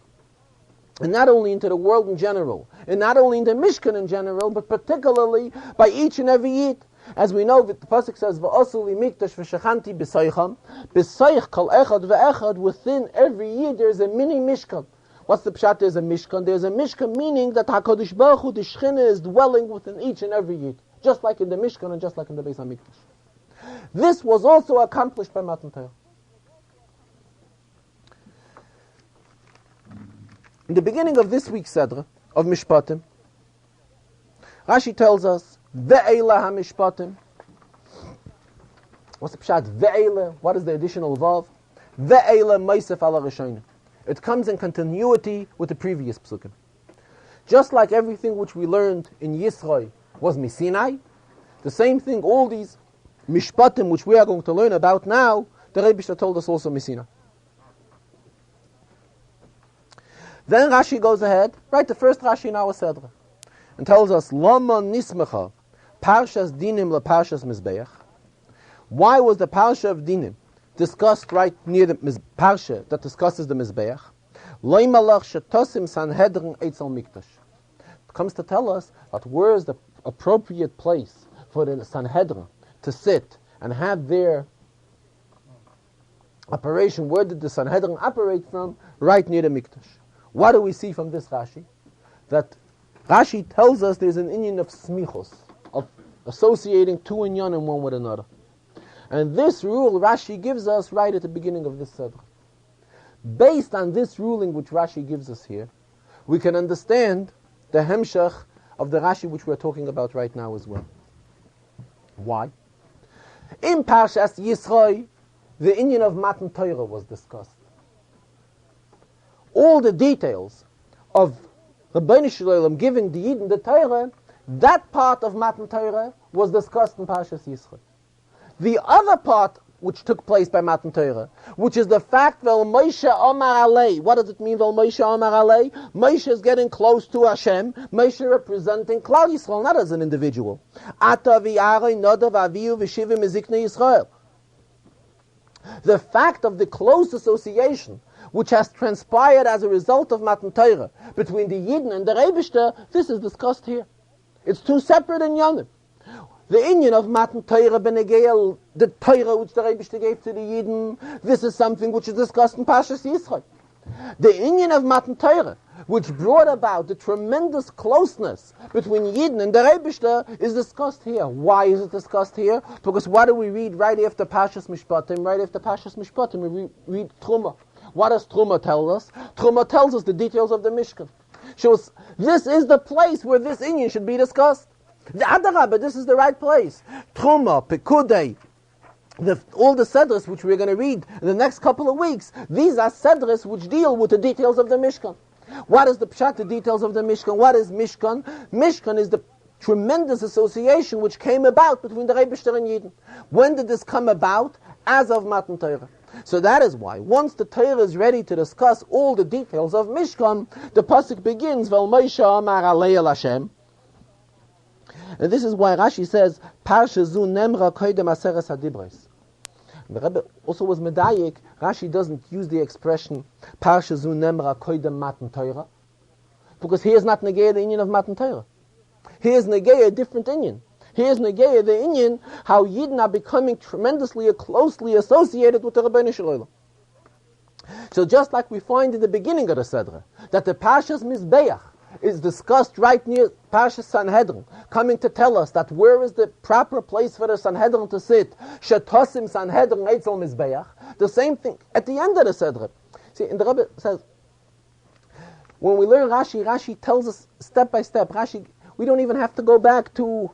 And not only into the world in general, and not only in the Mishkan in general, but particularly by each and every Yid. As we know, the pasuk says, "V'asu li mikdash v'shachanti b'soicham." B'soich kol echad ve'echad. Within every Yid there is a mini Mishkan. What's the pshat? There's a Mishkan. There's a Mishkan, meaning that Hakadosh Baruch Hu, the Shechina, is dwelling within each and every Yid, just like in the Mishkan and just like in the Beis Hamikdash. This was also accomplished by Matan Torah. In the beginning of this week's Sedra of Mishpatim, Rashi tells us, Ve'ela ha-mishpatim. What's the pshat? Ve'ela. What is the additional vav? Ve'ela meisef ala rishonim. It comes in continuity with the previous psukim. Just like everything which we learned in Yisroi was Misinai, the same thing, all these Mishpatim which we are going to learn about now, the Rebbe told us also Misinai. Then Rashi goes ahead, right, the first Rashi in our Sedra, and tells us, Lama Nismecha, Parshas Dinim la Parshas Mizbeach. Why was the Parsha of Dinim discussed right near the Parsha that discusses the Mizbeach? Loimalach Shetosim Sanhedrin Eitzel Mikdash. It comes to tell us that where is the appropriate place for the Sanhedrin to sit and have their operation. Where did the Sanhedrin operate from? Right near the Mikdash. What do we see from this Rashi? That Rashi tells us there's an inyan of smichos, of associating two inyanim one with another. And this rule Rashi gives us right at the beginning of this Sedra. Based on this ruling which Rashi gives us here, we can understand the hemshach of the Rashi which we're talking about right now as well. Why? In Parshas Yisroi, the inyan of Matan Torah was discussed. All the details of Rabbeinu Shalom giving the Yidden the Torah, that part of Matan Torah was discussed in Parshas Yisroi. The other part which took place by Matan Torah, which is the fact Vel Moshe Omar Alei. What does it mean Vel Moshe Omar Alei? Moshe is getting close to Hashem. Moshe representing Klal Yisrael, not as an individual. Ata v'Aaron Nadav Avihu v'Shivim Miziknei Yisrael. The fact of the close association which has transpired as a result of Matan Torah between the Yidden and the Rebishter, this is discussed here. It's two separate inyanim. The inyan of Matan Torah Benegel, the Torah which the Rebishter gave to the Yidden, this is something which is discussed in Parshas Yisroi. The inyan of Matan Torah, which brought about the tremendous closeness between Yidden and the Rebishter, is discussed here. Why is it discussed here? Because what do we read right after Parshas Mishpatim? Right after Parshas Mishpatim, we read Truma. What does Truma tell us? Truma tells us the details of the Mishkan. Shows this is the place where this inyan should be discussed. The Adarabah, this is the right place. Truma, Pekudei, all the Sedras which we're going to read in the next couple of weeks, these are Sedras which deal with the details of the Mishkan. What is the Pshat, the details of the Mishkan? What is Mishkan? Mishkan is the tremendous association which came about between the Rebishter and Yidden. When did this come about? As of Matan Torah. So that is why, once the Torah is ready to discuss all the details of Mishkan, the pasuk begins, Vel Moshe Amar Alei El Hashem. And this is why Rashi says, Parsha Zu Nemra Koidem Aseres HaDibros. The Rebbe also was medayik. Rashi doesn't use the expression Parsha Zu Nemra Koidem Matan Torah, because he is not negay the inyan of Matan Torah. He is negay a different inyan. He is negay the inyan how Yidden are becoming tremendously closely associated with the Rabbeinu Shalom. So just like we find in the beginning of the Sedra, that the Parshas Mizbeach is discussed right near Parshas Sanhedrin, coming to tell us that where is the proper place for the Sanhedrin to sit. Shetosim Sanhedrin Eitzel Mizbeach. The same thing at the end of the Sedra. See, and the Rebbe says, when we learn Rashi, Rashi tells us step by step. Rashi, we don't even have to go back too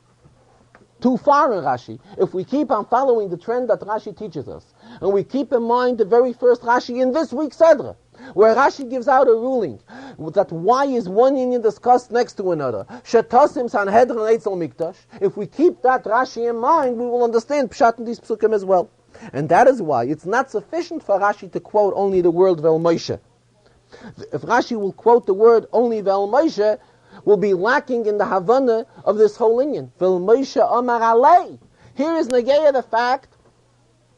far in Rashi. If we keep on following the trend that Rashi teaches us, and we keep in mind the very first Rashi in this week's Sedra, where Rashi gives out a ruling that why is one union discussed next to another. Shetosim Sanhedrin Eitzel Mikdash. If we keep that Rashi in mind, we will understand Pshat in these psukim as well. And that is why it's not sufficient for Rashi to quote only the word Vel Moshe. If Rashi will quote the word only Vel Moshe, will be lacking in the Havana of this whole inyan. Vel Moshe Amar Alei. Here is negaya the fact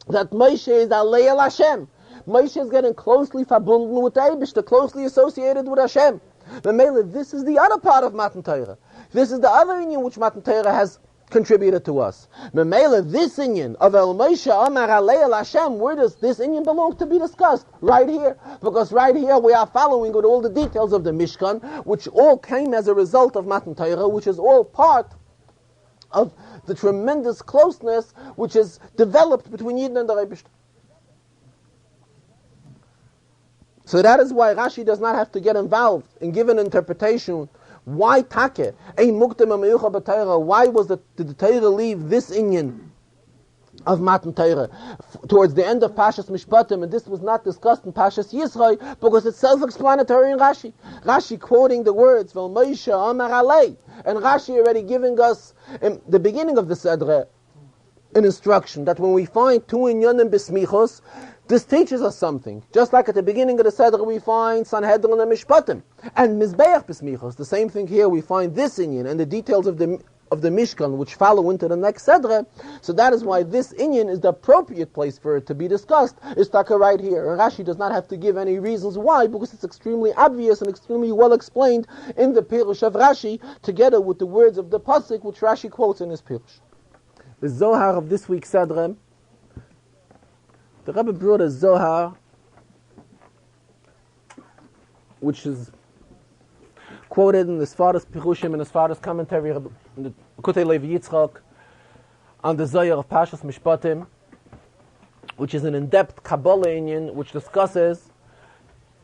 that Moshe is Alei El Hashem. Moshe is getting closely verbunden with Eibishter, closely associated with Hashem. This is the other part of Matan Torah. This is the other inyan which Matan Torah has contributed to us. This inyan of El Moshe Amar Alei El Hashem, where does this inyan belong to be discussed? Right here. Because right here we are following with all the details of the Mishkan, which all came as a result of Matan Torah, which is all part of the tremendous closeness which is developed between Yidden and the Rebishter. So that is why Rashi does not have to get involved and give an interpretation. Why take? Why did the Torah leave this inyan of Matan Torah towards the end of Pashas Mishpatim, and this was not discussed in Pashas Yisro because it's self-explanatory in Rashi. Rashi quoting the words Vel Moshe Amar Alei, and Rashi already giving us in the beginning of the Sedre an instruction that when we find two inyanim besmichos, this teaches us something. Just like at the beginning of the Sedre we find Sanhedrin and Mishpatim and Mizbeach besmichos. The same thing here, we find this inyan and the details of the Mishkan, which follow into the next Sedre. So that is why this inyan is the appropriate place for it to be discussed. It's taka right here. And Rashi does not have to give any reasons why, because it's extremely obvious and extremely well explained in the Pirush of Rashi, together with the words of the Pasuk, which Rashi quotes in his Pirush. The Zohar of this week's Sedre, the Rebbe brought a Zohar, which is quoted in the Sfaras Pirushim and the Sfaras commentary in the Kutei Levi Yitzchak on the Zohar of Pashas Mishpatim, which is an in-depth Kabbalah inyan which discusses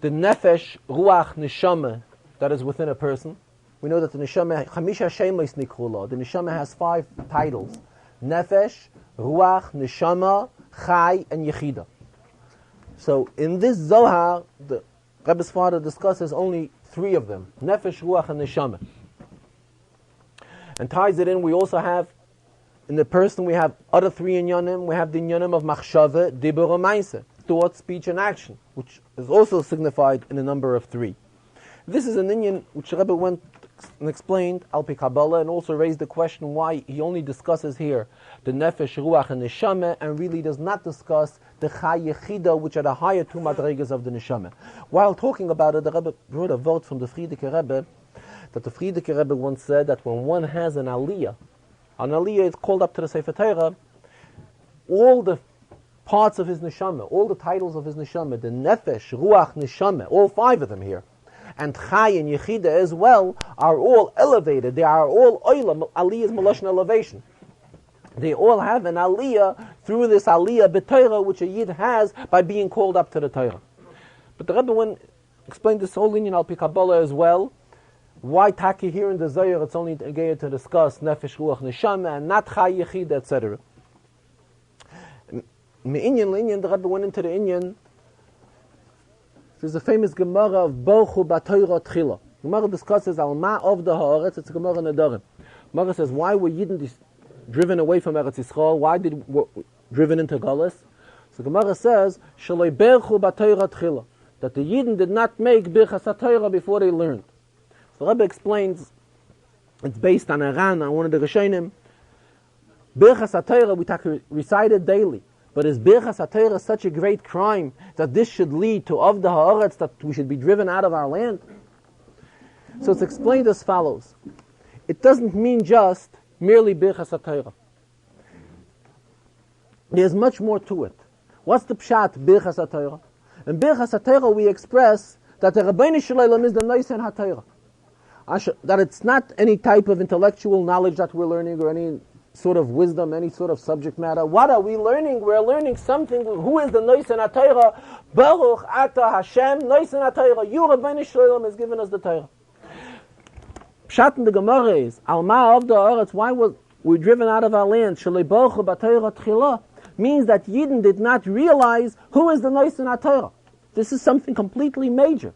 the Nefesh, Ruach, Neshama that is within a person. We know that the Neshama, Chamisha Shemos Nikrula, the Neshama has 5 titles: Nefesh, Ruach, Neshama, Chai, and Yechida. So in this Zohar, the Rebbe's father discusses only 3 of them: Nefesh, Ruach, and Neshama. And ties it in, we also have, in the person we have other 3 inyanim. We have the inyanim of Machshava, Dibur, and Maaseh, thought, speech, and action, which is also signified in a number of 3. This is an inyan which Rebbe went and explained Al Pi Kabbalah, and also raised the question why he only discusses here the Nefesh, Ruach, and Neshama, and really does not discuss the Chai Yechida, which are the higher 2 madrigas of the Neshama. While talking about it, the Rebbe brought a vote from the Frierdiker Rebbe, that the Frierdiker Rebbe once said that when one has an aliyah is called up to the Sefer Torah, all the parts of his neshama, all the titles of his neshama, the Nefesh, Ruach, Neshama, all 5 of them here, and Chai and Yechida as well, are all elevated. They are all oila. Aliyah is Malashon elevation. They all have an aliyah through this aliyah b'Torah, which a yid has by being called up to the Torah. But the Rebbe explained this whole inyan Al Pi Kabbalah as well. Why Taki here in the Zohar it's only again to discuss Nefesh, Ruach, Neshama, and not Chai, Yechida, etc. The Rebbe went into the inyan. There's a famous Gemara of Bochu B'Torah Tchila. Gemara discusses Al Ma of the Haaretz. It's a Gemara Nedarim. Gemara says, why were Yidden driven away from Eretz Yisrael? Why were driven into Galus? So Gemara says, Shaloi Berchu B'Torah Tchila, that the Yidden did not make Birchas HaTorah before they learned. The Rebbe explains, it's based on Aran, on one of the Rishonim. Birchas HaTorah we recite daily, but is Birchas HaTorah such a great crime that this should lead to of the Haaretz, that we should be driven out of our land? So it's explained as follows. It doesn't mean just merely Birchas HaTorah. There's much more to it. What's the pshat Birchas HaTorah? In Birchas HaTorah we express that the Rabbeinu Shalom is the Noisen HaTorah. That it's not any type of intellectual knowledge that we're learning, or any sort of wisdom, any sort of subject matter. What are we learning? We're learning something. Who is the Noisen HaTorah? Baruch Ata Hashem Noisen HaTorah. You, Rabbeinu Shalom, has given us the Torah. Pshat in the Gemara is Alma of the Haaretz. Why were we driven out of our land? Shalei Bochu B'Torah Tchila means that Yidden did not realize who is the Noisen HaTorah. This is something completely major.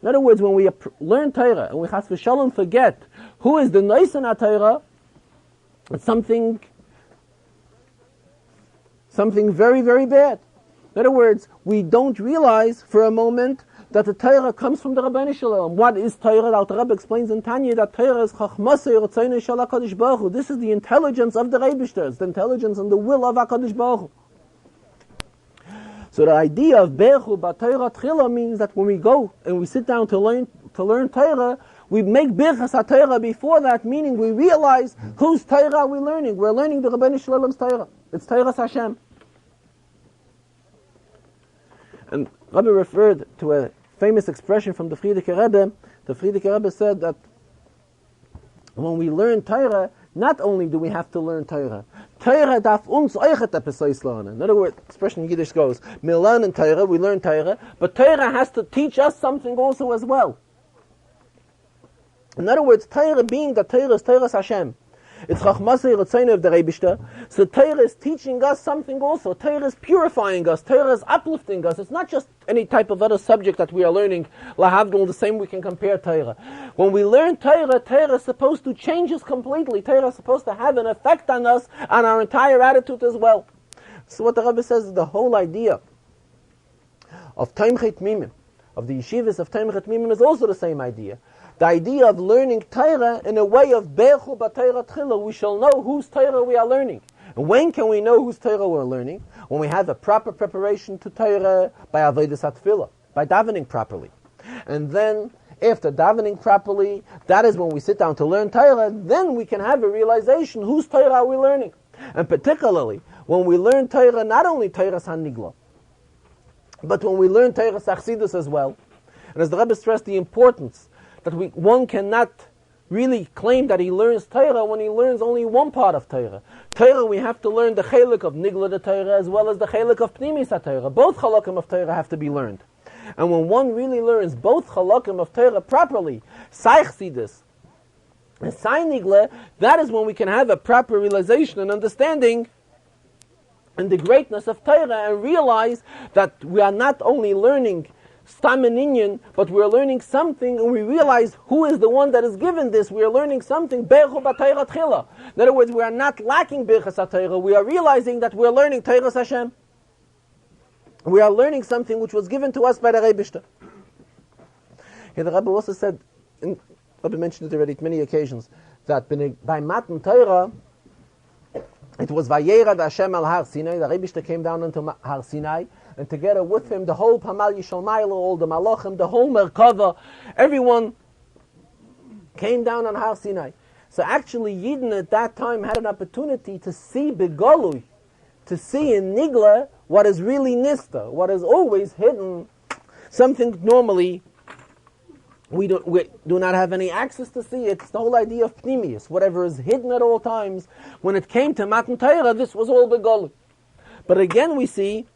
In other words, when we learn Torah and we chas v'shalom forget who is the Noisen HaTorah, it's something very, very bad. In other words, we don't realize for a moment that the Torah comes from the Rabbeinu Shalom. What is Torah? The Alter Rebbe explains in Tanya that Torah is Chachmasei Rotzeinu Shel HaKadosh Baruch Hu. This is the intelligence of the Rebishter. It's the intelligence and the will of HaKadosh Baruch Hu. So the idea of Bechu B'Torah Tchila means that when we go and we sit down to learn Torah, we make Birchas HaTorah before that, meaning we realize whose Torah are we learning. We're learning the Rabbeinu Shalom's Torah. It's Torah Hashem. And Rebbe referred to a famous expression from the Frierdiker Rebbe. The Frierdiker Rebbe said that when we learn Torah, not only do we have to learn Torah, Torah darf uns eichet etwas lernen. In other words, expression in Yiddish goes, we learn Torah, but Torah has to teach us something also as well. In other words, Torah being that Torah is Torah Hashem, It's Chachmasei Ratzainu of the Rebishter. So Torah is teaching us something also. Torah is purifying us. Torah is uplifting us. It's not just any type of other subject that we are learning. Lahavdul, the same we can compare Torah. When we learn Torah, Torah is supposed to change us completely. Torah is supposed to have an effect on us, on our entire attitude as well. So what the Rebbe says is the whole idea of Taimchet Mimim, of the yeshivas of Taimchet Mimim, is also the same idea. The idea of learning Torah in a way of Bechu B'Torah Tchila. We shall know whose Torah we are learning. And when can we know whose Torah we're learning? When we have a proper preparation to Torah by Avodas HaTfilah, by davening properly. And then, after davening properly, that is when we sit down to learn Torah, then we can have a realization whose Torah are we learning. And particularly, when we learn Torah, not only Torah Sanigla, but when we learn Torah Sachsidus as well. And as the Rebbe stressed, the importance that one cannot really claim that he learns Torah when he learns only one part of Torah. Torah, we have to learn the chelik of Nigla the Torah as well as the chelik of Pnimis HaTorah. Both chalakim of Torah have to be learned. And when one really learns both chalakim of Torah properly, Saichsidus and Sai Nigla, that is when we can have a proper realization and understanding and the greatness of Torah, and realize that we are not only learning Stam and Inyan, but we are learning something, and we realize who is the one that is given this. We are learning something, Bechu B'Torah Tchila. In other words, we are not lacking Birchas HaTorah. We are realizing that we are learning Torah Hashem. We are learning something which was given to us by the Rebishter. Here the Rebbe also said, and Rebbe mentioned it already at many occasions, that by Matan Torah, it was Vayerad Hashem al Har Sinai. The Rebishter came down into Har Sinai, and together with him, the whole Pamal Yishal Ma'ilo, all the Malachim, the whole Merkava, everyone came down on Har Sinai. So actually, Yidden at that time had an opportunity to see Begolui, to see in Nigla what is really Nista, what is always hidden, something normally we do not have any access to see. It's the whole idea of Pnimius, whatever is hidden at all times. When it came to Matan Torah, this was all Begolui. But again we see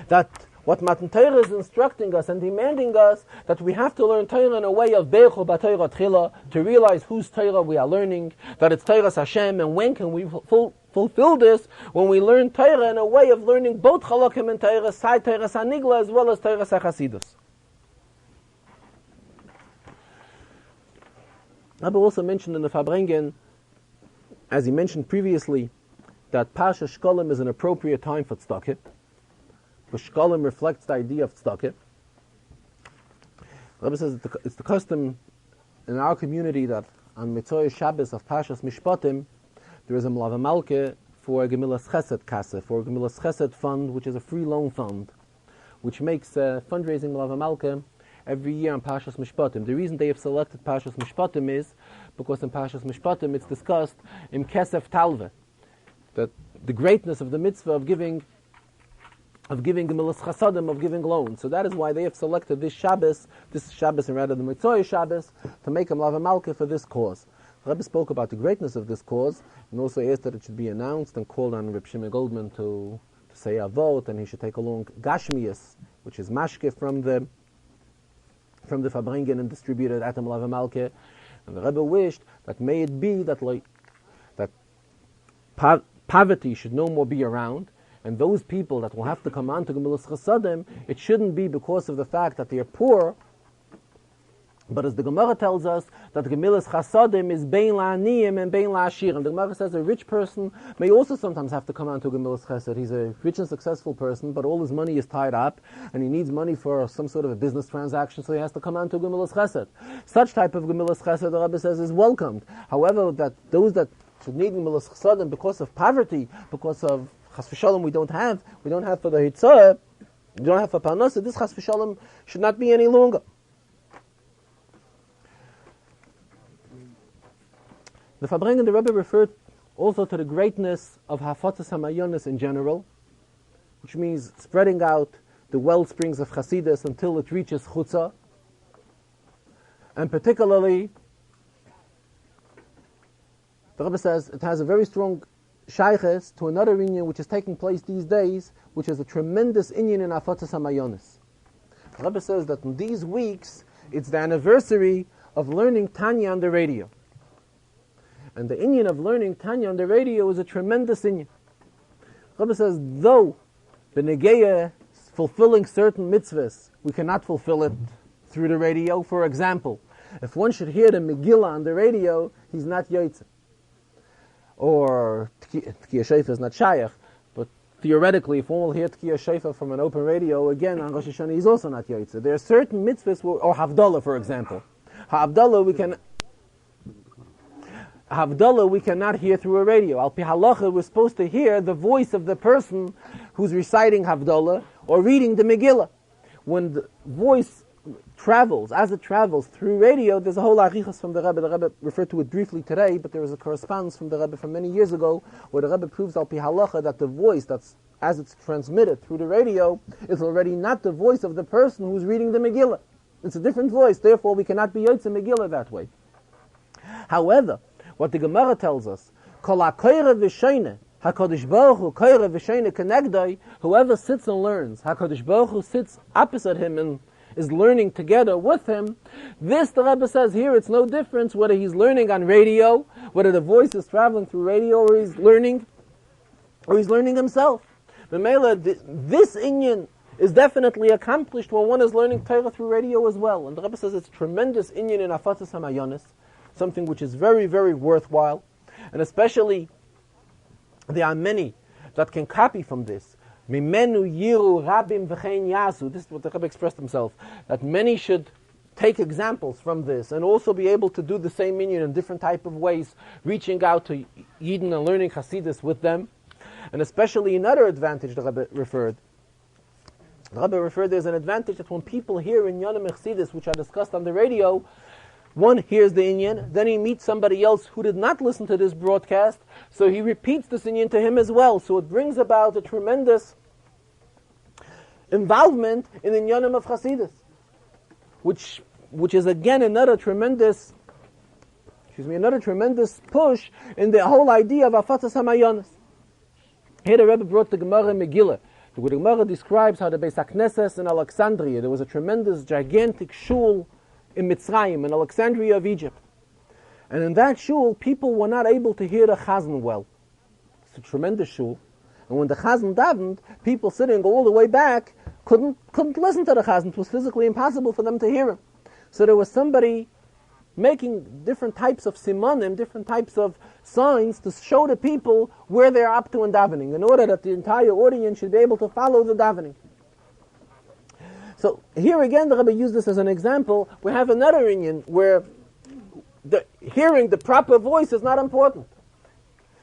that what Matan Torah is instructing us and demanding us, that we have to learn Torah in a way of Bechu B'Torah Tchila, to realize whose Torah we are learning, that it's Torah Hashem, and when can we fulfill this? When we learn Torah in a way of learning both Chalakim and Torah, Sai Torah Sanigla, as well as Torah Sachasidus. Rabbi also mentioned in the Farbrengen, as he mentioned previously, that Pasha Shkolim is an appropriate time for tzedakah. The Shkolim reflects the idea of tzedakah. Rabbi says it's the custom in our community that on Mitzvah Shabbos of Pashas Mishpatim, there is a Mlava Malke for a Gemilas Chesed Kasse, for a Gemilas Chesed fund, which is a free loan fund, which makes fundraising Mlava Malke every year on Pashas Mishpatim. The reason they have selected Pashas Mishpatim is because in Pashas Mishpatim it's discussed in Kesef Talve, that the greatness of the mitzvah of giving Gemilas Chasadim, of giving loans. So that is why they have selected this Shabbos and rather the Mitzvah Shabbos, to make a Mlava Malke for this cause. The Rebbe spoke about the greatness of this cause, and also asked that it should be announced and called on Reb Shimon Goldman to say a vote, and he should take along Gashmias, which is mashke from the Farbrengen, and distribute it at the Mlava Malke. And the Rebbe wished that may it be that poverty should no more be around, and those people that will have to come on to Gemilas Chasadim, it shouldn't be because of the fact that they are poor, but as the Gemara tells us, that Gemilas Chasadim is Bein La'aniyim and Bein La'ashirim. The Gemara says a rich person may also sometimes have to come on to Gemilas Chesed. He's a rich and successful person, but all his money is tied up, and he needs money for some sort of a business transaction, so he has to come on to Gemilas Chesed. Such type of Gemilas Chesed, the Rebbe says, is welcomed. However, that those that should need Gemilas Chasadim because of poverty, because of Chas v'Shalom we don't have for the Hitzah, we don't have for Parnasa, this Chas v'Shalom should not be any longer. The Farbrengen, the Rebbe referred also to the greatness of Hafatzas HaMayonis in general, which means spreading out the well springs of Chasidus until it reaches Chutzah, and particularly, the Rebbe says it has a very strong shayches to another inyan which is taking place these days, which is a tremendous inyan in Hafatzas HaMayonis. The Rebbe says that in these weeks, it's the anniversary of learning Tanya on the radio. And the inyan of learning Tanya on the radio is a tremendous inyan. Rebbe says, though Benegeya fulfilling certain mitzvahs, we cannot fulfill it through the radio. For example, if one should hear the Megillah on the radio, he's not Yotzeh. Or Tkiyah Shofar is not Shayach, but theoretically, if one will hear Tkiyah Shofar from an open radio, again, on Rosh Hashanah, he's also not Yotzeh. There are certain mitzvahs, or Havdalah, for example. Havdalah we cannot hear through a radio. Al Pi Halacha, we're supposed to hear the voice of the person who's reciting Havdalah or reading the Megillah. When the voice travels, as it travels through radio, there's a whole arichas from the Rebbe. The Rebbe referred to it briefly today, but there is a correspondence from the Rebbe from many years ago where the Rebbe proves Al Pi Halacha that the voice that's as it's transmitted through the radio is already not the voice of the person who's reading the Megillah. It's a different voice, therefore we cannot be Yotzeh Megillah that way. However, what the Gemara tells us, Kol HaKoyre V'Sheine, HaKadosh Baruch Hu Koyre V'Sheine Kenegdoi, whoever sits and learns, HaKadosh Baruch Hu sits opposite him and is learning together with him. This, the Rebbe says here, it's no difference whether he's learning on radio, whether the voice is traveling through radio, or he's learning himself. Memela, this inyan is definitely accomplished when one is learning Torah through radio as well. And the Rebbe says it's tremendous inyan in Afatas HaMayonis, something which is very, very worthwhile. And especially, there are many that can copy from this. Mimenu yiru rabim v'chein yasu. This is what the Rebbe expressed himself, that many should take examples from this and also be able to do the same inyan in different type of ways, reaching out to Yidden and learning Hasidus with them. And especially another advantage the Rebbe referred. The Rebbe referred there's an advantage that when people hear in Yonim Chassidus, which are discussed on the radio, one hears the inyan, then he meets somebody else who did not listen to this broadcast, so he repeats this inyan to him as well. So it brings about a tremendous involvement in the Inyanim of Chassidus, which is again another tremendous push in the whole idea of Afatas HaMayonis. Here the Rebbe brought the Gemara in Megillah. The Gemara describes how the Beis HaKnesses in Alexandria, there was a tremendous, gigantic shul in Mitzrayim, in Alexandria of Egypt. And in that shul, people were not able to hear the Chazan well. It's a tremendous shul. And when the Chazan davened, people sitting all the way back couldn't listen to the Chazan. It was physically impossible for them to hear him. So there was somebody making different types of simanim, different types of signs to show the people where they're up to in davening, in order that the entire audience should be able to follow the davening. So here again, the Rebbe used this as an example. We have another inyan where hearing the proper voice is not important.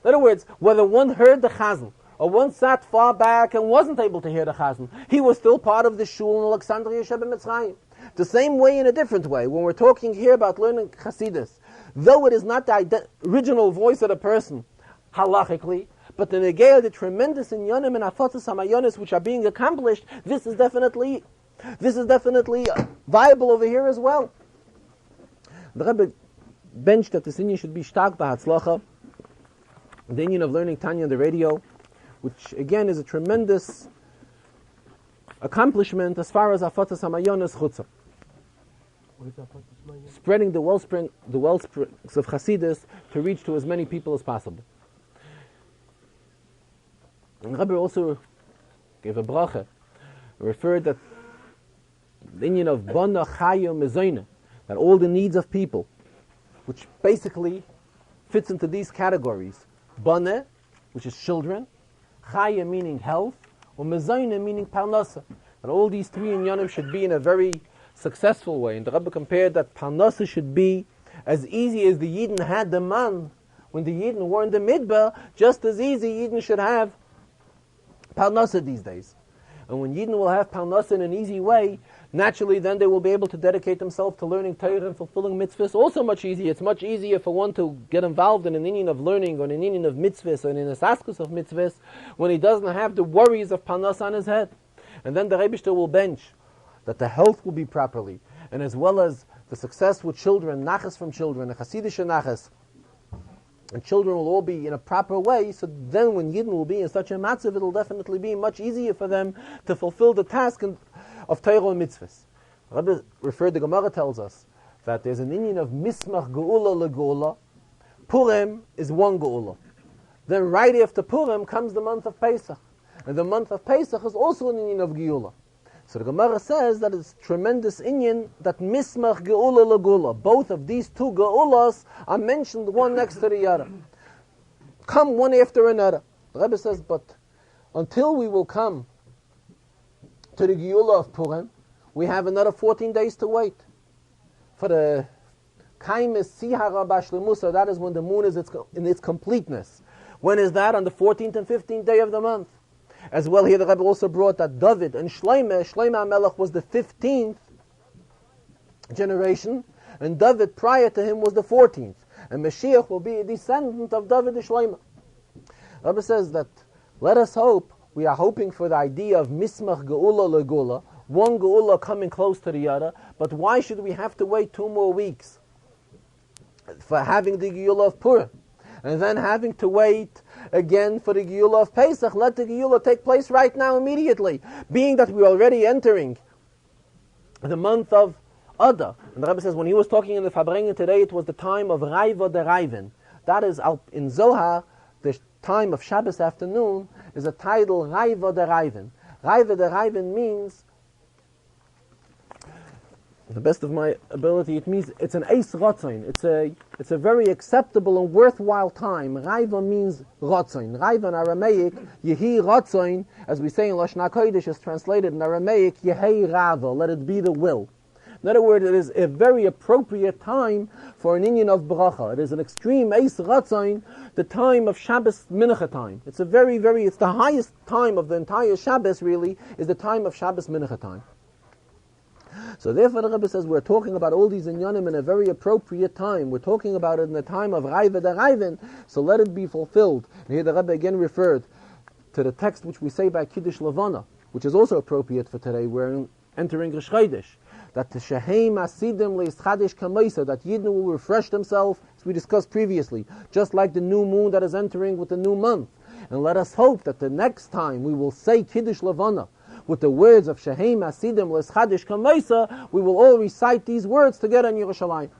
In other words, whether one heard the Chazan or one sat far back and wasn't able to hear the Chazan, he was still part of the shul in Alexandria Sheba Mitzrayim. The same way in a different way, when we're talking here about learning Chassidus, though it is not the original voice of the person, halachically, but the negea, the tremendous inyanim and afatas hamayonis which are being accomplished, this is definitely viable over here as well. The Rebbe benched that this inyan should be stark b'hatzlacha, the inyan of learning Tanya on the radio, which again is a tremendous accomplishment as far as afatas hamayonis chutzah. Spreading the wellsprings of Chassidus to reach to as many people as possible. And Rebbe also gave a bracha, referred that the inyan of Bana Chaya Mezoina, that all the needs of people, which basically fits into these categories: Bana, which is children, Chaya meaning health, or Mezoina meaning Parnasa. That all these three inyanim should be in a very successful way. And the Rebbe compared that Parnasa should be as easy as the Yidden had the man when the Yidden were in the Midbar, just as easy Yidden should have Parnasa these days. And when Yidden will have Parnasa in an easy way, naturally then they will be able to dedicate themselves to learning Torah and fulfilling mitzvahs also much easier. It's much easier for one to get involved in an inyan of learning or an inyan of mitzvahs or in a saskus of mitzvahs when he doesn't have the worries of Parnasa on his head. And then the Rebbe will bench that the health will be properly, and as well as the success with children, nachas from children, a chassidish nachas, and children will all be in a proper way, so then when Yidden will be in such a matzav, it will definitely be much easier for them to fulfill the task of Torah and mitzvahs. Rabbi referred, the Gemara tells us, that there's an inyan of mismach geula legeula, Purim is one Geula. Then right after Purim comes the month of Pesach. And the month of Pesach is also an inyan of Geula. So the Gemara says that it's tremendous inyan that Mismach Geula Legula. Both of these two Geulas are mentioned one next to the other. Come one after another. The Rebbe says, but until we will come to the Geula of Purim, we have another 14 days to wait. For the Kaimis Sihara Bashlemusa, that is when the moon is in its completeness. When is that? On the 14th and 15th day of the month. As well, here the Rebbe also brought that David and Shloimeh HaMelech was the 15th generation, and David prior to him was the 14th. And Mashiach will be a descendant of David and Shloimeh. The Rebbe says that, let us hope, we are hoping for the idea of Mismach Geula Legula, one Geula coming close to the other, but why should we have to wait 2 more weeks for having the Geula of Purim? And then having to wait again for the Geula of Pesach. Let the Geula take place right now, immediately. Being that we're already entering the month of Adar. And the Rebbe says, when he was talking in the Farbrengen today, it was the time of Raiva de Raiven. That is, in Zohar, the time of Shabbos afternoon is a title, Raiva de Raiven. Raiva de Raiven means, the best of my ability, it means it's an Eis Rotzoin. It's a very acceptable and worthwhile time. Raiva means Rotzoin. Raiva in Aramaic, Yehi Rotzoin, as we say in Lashon HaKodesh, is translated in Aramaic, Yehi Rava, let it be the will. In other words, it is a very appropriate time for an inyan of bracha. It is an extreme Eis Rotzoin, the time of Shabbos Mincha time. It's it's the highest time of the entire Shabbos, really, is the time of Shabbos Mincha time. So therefore the Rebbe says we're talking about all these inyanim in a very appropriate time. We're talking about it in the time of Raiva de Raiven, so let it be fulfilled. And here the Rebbe again referred to the text which we say by Kiddush Levana, which is also appropriate for today. We're entering Rosh Chodesh. That the Shehem Asidim Le'Ischadish Kamaisa, that Yidden will refresh themselves, as we discussed previously, just like the new moon that is entering with the new month. And let us hope that the next time we will say Kiddush Levana, with the words of Shehem Asidim Le'Ischadish Kamaisa, we will all recite these words together in Yerushalayim.